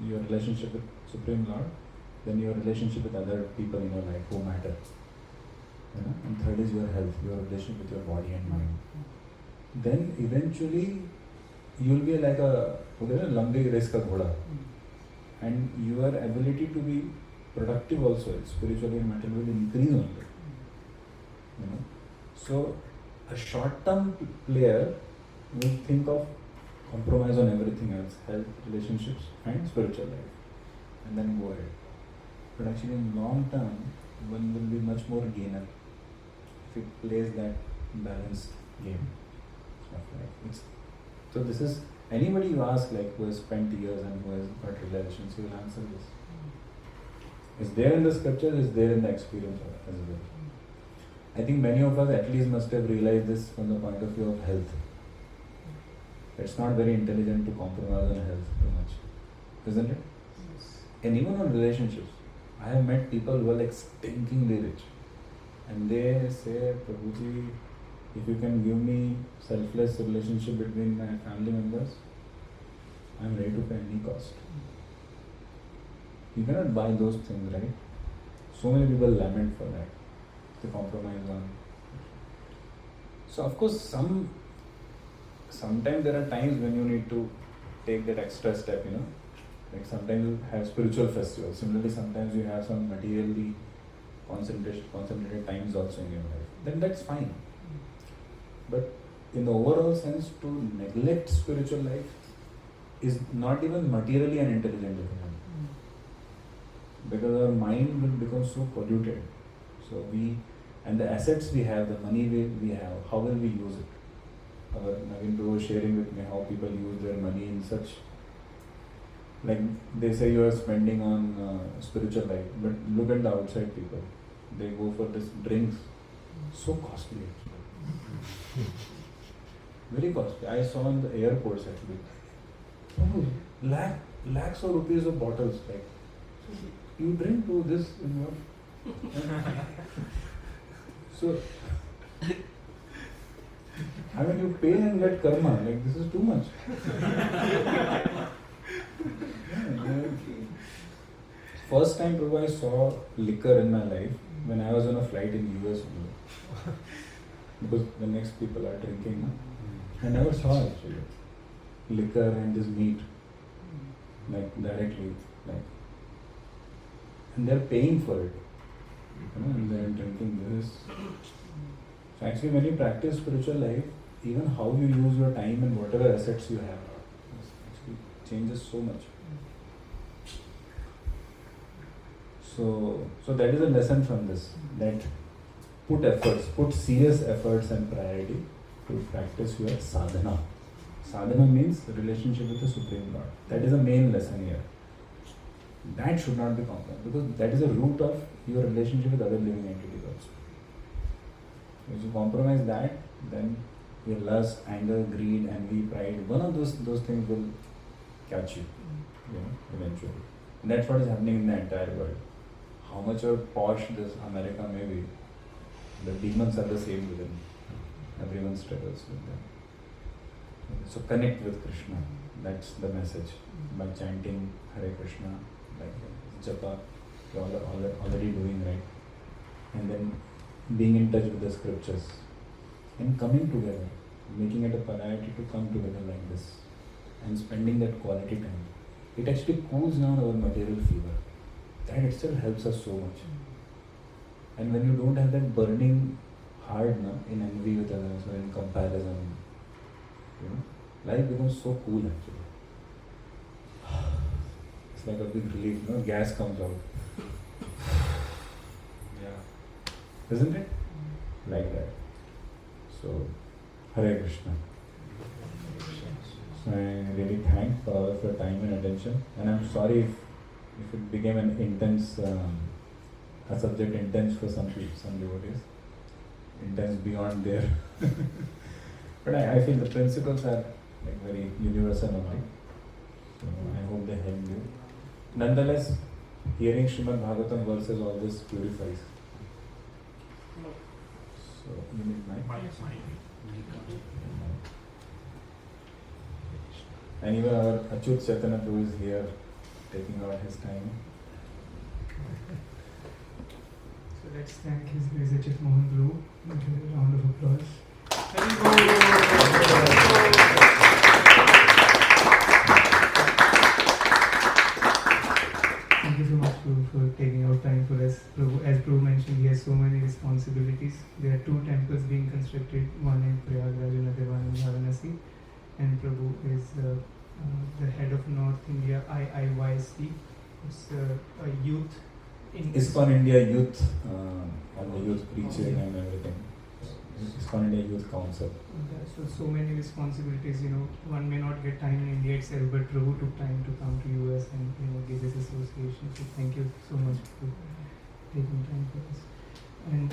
Your relationship with Supreme Lord, then your relationship with other people in your life who matter. And third is your health, your relationship with your body and mind. Then eventually you will be like a lambi race ka ghoda. And your ability to be productive also, spiritually and mentally, will increase only. So a short-term player will think of compromise on everything else, health, relationships and spiritual life, and then go ahead. But actually in long term, one will be much more gainer if he plays that balanced game of life. So this is, anybody you ask who has spent years and who has got realizations, he will answer this. It's there in the scriptures, it's there in the experience as well. I think many of us at least must have realized this from the point of view of health. It's not very intelligent to compromise on health too much, isn't it? Yes. And even on relationships, I have met people who are stinkingly rich, and they say, Prabhuji, if you can give me selfless relationship between my family members, I am ready to pay any cost. You cannot buy those things, right? So many people lament for that, to compromise on. So of course, sometimes there are times when you need to take that extra step, Like sometimes you have spiritual festivals. Similarly, sometimes you have some materially concentrated times also in your life. Then that's fine. But in the overall sense, to neglect spiritual life is not even materially an intelligent decision. Because our mind will become so polluted. So and the assets we have, the money we have, how will we use it? Naveen Prabhu was sharing with me how people use their money in such, like they say you are spending on spiritual life, but look at the outside people. They go for this drinks, so costly actually. Very costly. I saw in the airports actually. Oh, lakhs of rupees of bottles. Like, you drink to this in your. So, I mean, you pay and get karma. Like, this is too much. first time Prabhu I saw liquor in my life when I was on a flight in US only. Because the next people are drinking. No? I never saw actually liquor and just meat, like directly, like, and they're paying for it, and they're drinking this. So actually, when you practice spiritual life, even how you use your time and whatever assets you have, actually changes so much. So that is a lesson from this, that put serious efforts and priority to practice your sadhana. Sadhana means relationship with the Supreme Lord. That is the main lesson here. That should not be compromised, because that is the root of your relationship with other living entities also. If you compromise that, then your lust, anger, greed, envy, pride, one of those things will catch you, eventually. And that's what is happening in the entire world. How much of posh this America may be, the demons are the same within. Everyone struggles with them. So connect with Krishna. That's the message. By chanting Hare Krishna, like japa, you're already doing right. And then being in touch with the scriptures. And coming together, making it a priority to come together like this. And spending that quality time. It actually cools down our material fever. That itself helps us so much. And when you don't have that burning heart in envy with others or in comparison, life becomes so cool actually. It's like a big relief, gas comes out. Yeah. Isn't it? Like that. So, Hare Krishna. So I really thank all of your time and attention. And I'm sorry if it became an intense, a subject intense for some devotees. Intense beyond their. But I feel the principles are like very universal only. So I hope they help you. Nonetheless, hearing Srimad Bhagavatam verses always purifies. So you need mic? And even our Acyuta Chaitanya Prabhu is here taking out his time. So let's thank His Grace Acyuta Mohan Prabhu. Give a round of applause. Thank you so much, Prabhu, for taking out time for us. Prabhu, as Prabhu mentioned, he has so many responsibilities. There are 2 temples being constructed, one in Prayagraj, another one in Varanasi. And Prabhu is the head of North India IIYC. It's a youth. ISKCON India Youth, and the youth preaching and everything. ISKCON India Youth Council. So many responsibilities, one may not get time in India itself, but Prabhu took time to come to US and give this association. So thank you so much for taking time for us. And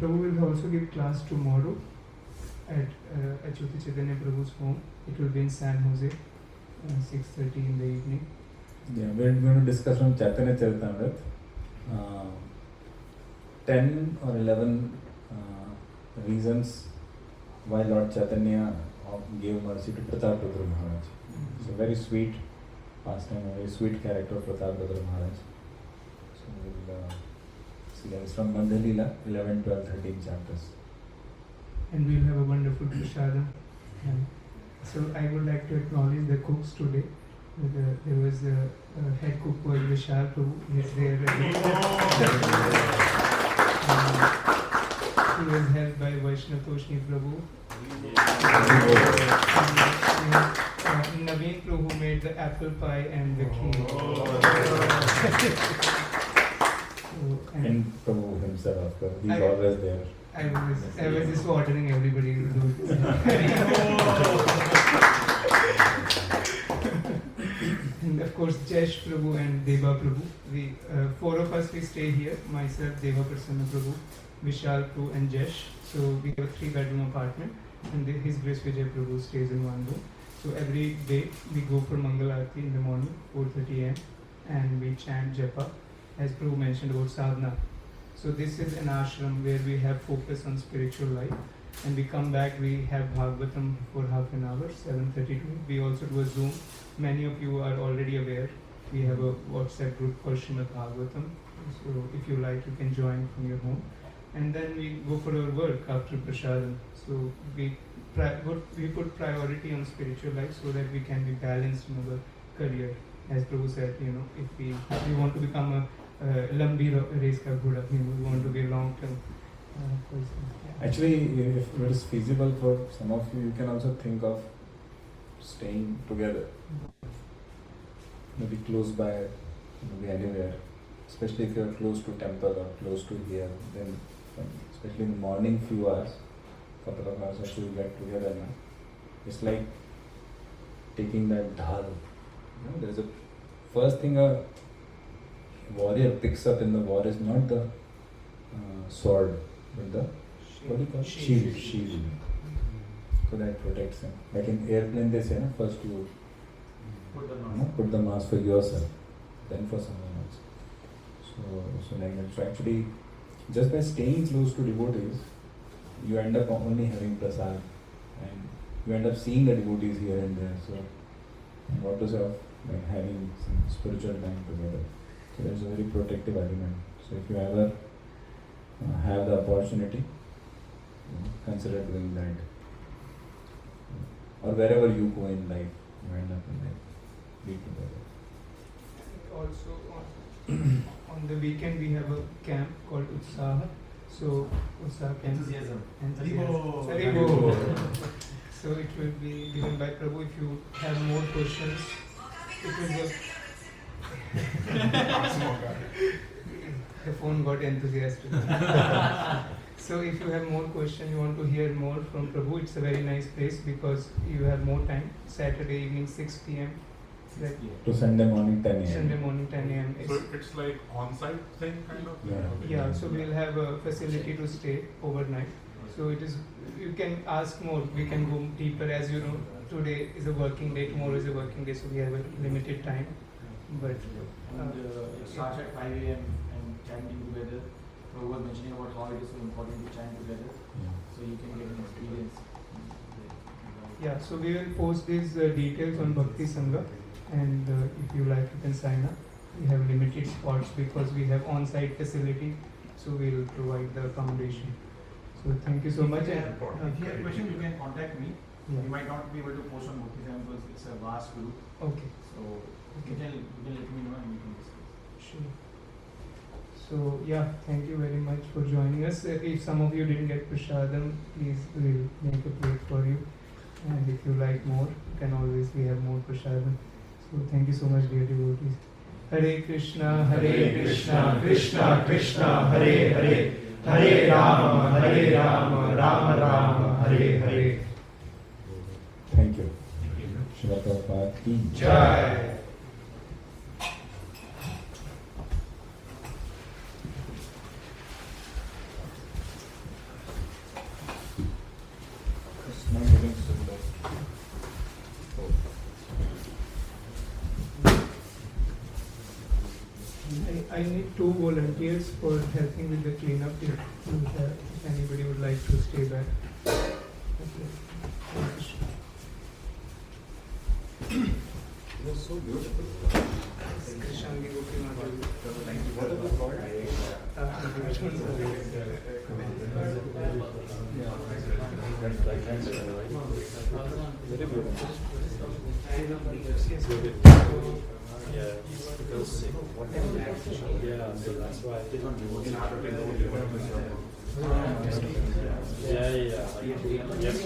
Prabhu will also give class tomorrow at Acyuta Chaitanya Prabhu's home. It will be in San Jose, 6:30 in the evening. Yeah, we're going to discuss from Chaitanya Charitamrita 10 or 11 reasons why Lord Chaitanya gave mercy to Prataprutra Maharaj. It's a very sweet pastime, a very sweet character of Prataprutra Maharaj. So we'll see that. It's from Bandhalila, 11, 12, 13 chapters. And we'll have a wonderful prasadam. So I would like to acknowledge the cooks today. There was a head cook was Vishal Prabhu. He is there. He was helped by Vaishnav Toshni Prabhu. Naveen Prabhu who made the apple pie and the cake. And Prabhu himself, of course, he's always there. I was just ordering everybody to do it. And of course, Jesh Prabhu and Deva Prabhu. We 4 of us we stay here. Myself, Deva Prasanna Prabhu, Vishal Prabhu, and Jesh. So we have a 3-bedroom apartment, and His Grace Vijay Prabhu stays in one room. So every day we go for Mangal Aarti in the morning, 4:30 a.m., and we chant Japa, as Prabhu mentioned about sadhana. So this is an ashram where we have focus on spiritual life, and we come back, we have Bhagavatam for half an hour, 7:32. We also do a Zoom. Many of you are already aware. We have a WhatsApp group called Srimad Bhagavatam. So if you like, you can join from your home. And then we go for our work after prasadam. So we put priority on spiritual life so that we can be balanced in our career. As Prabhu said, if we want to become a lambi race ka ghuda, we want to be a long-term person. Yeah. Actually, if it is feasible for some of you, you can also think of staying together. Maybe close by, maybe anywhere. Especially if you are close to temple or close to here, then especially in the morning few hours, couple of hours or so you get together now. It's like taking that dhal. There's a first thing a warrior picks up in the war is not the sword, but the what do you call it? Shield. So that protects him. Like in airplane they say, first you put the mask for yourself, then for someone else. So like that. So actually, just by staying close to devotees, you end up only having prasad, and you end up seeing the devotees here and there. So, and what to say of like having some spiritual time together. So there's a very protective element. So if you ever have the opportunity, consider doing that. Or wherever you go in life, you end up in life, be together. Also on the weekend we have a camp called Utsaha. So Utsaha camp. Enthusiasm. Haribo. So it will be given by Prabhu. If you have more questions, it will go. The phone got enthusiastic. So if you have more questions, you want to hear more from Prabhu, it's a very nice place because you have more time. Saturday evening 6 p.m. To Sunday morning 10 a.m. Sunday morning 10 a.m. So it's like on-site thing kind of? Yeah, so we'll have a facility to stay overnight. So it is, you can ask more, we can go deeper. As you know, today is a working day, tomorrow is a working day, so we have a limited time. But it starts at 5 a.m. and chanting together. Prabhu was mentioning about how it is so important to chant together, so you can get an experience. Yeah, so we will post these details on Bhakti Sanga, and if you like, you can sign up. We have limited spots because we have on-site facility, so we will provide the accommodation. So thank you so much. If you have a question, you can contact me. Yeah. We might not be able to post on Bhakti Sanga because it's a vast group. Okay. So you can let me know and we can discuss. Sure. So yeah, thank you very much for joining us. If some of you didn't get prasadam, please we'll make a plate for you. And if you like more, you can always, we have more prasadam. So thank you so much, dear devotees. Hare Krishna, Krishna Krishna, Hare Hare, Hare Rama, Rama Rama, Hare Hare. Thank you. Srila Prabhupada ki Jai. I need 2 volunteers for helping with the cleanup if anybody would like to stay back. It was so beautiful. What was it called? Very beautiful. Yeah, because yeah, so that's why. Yeah. Yes.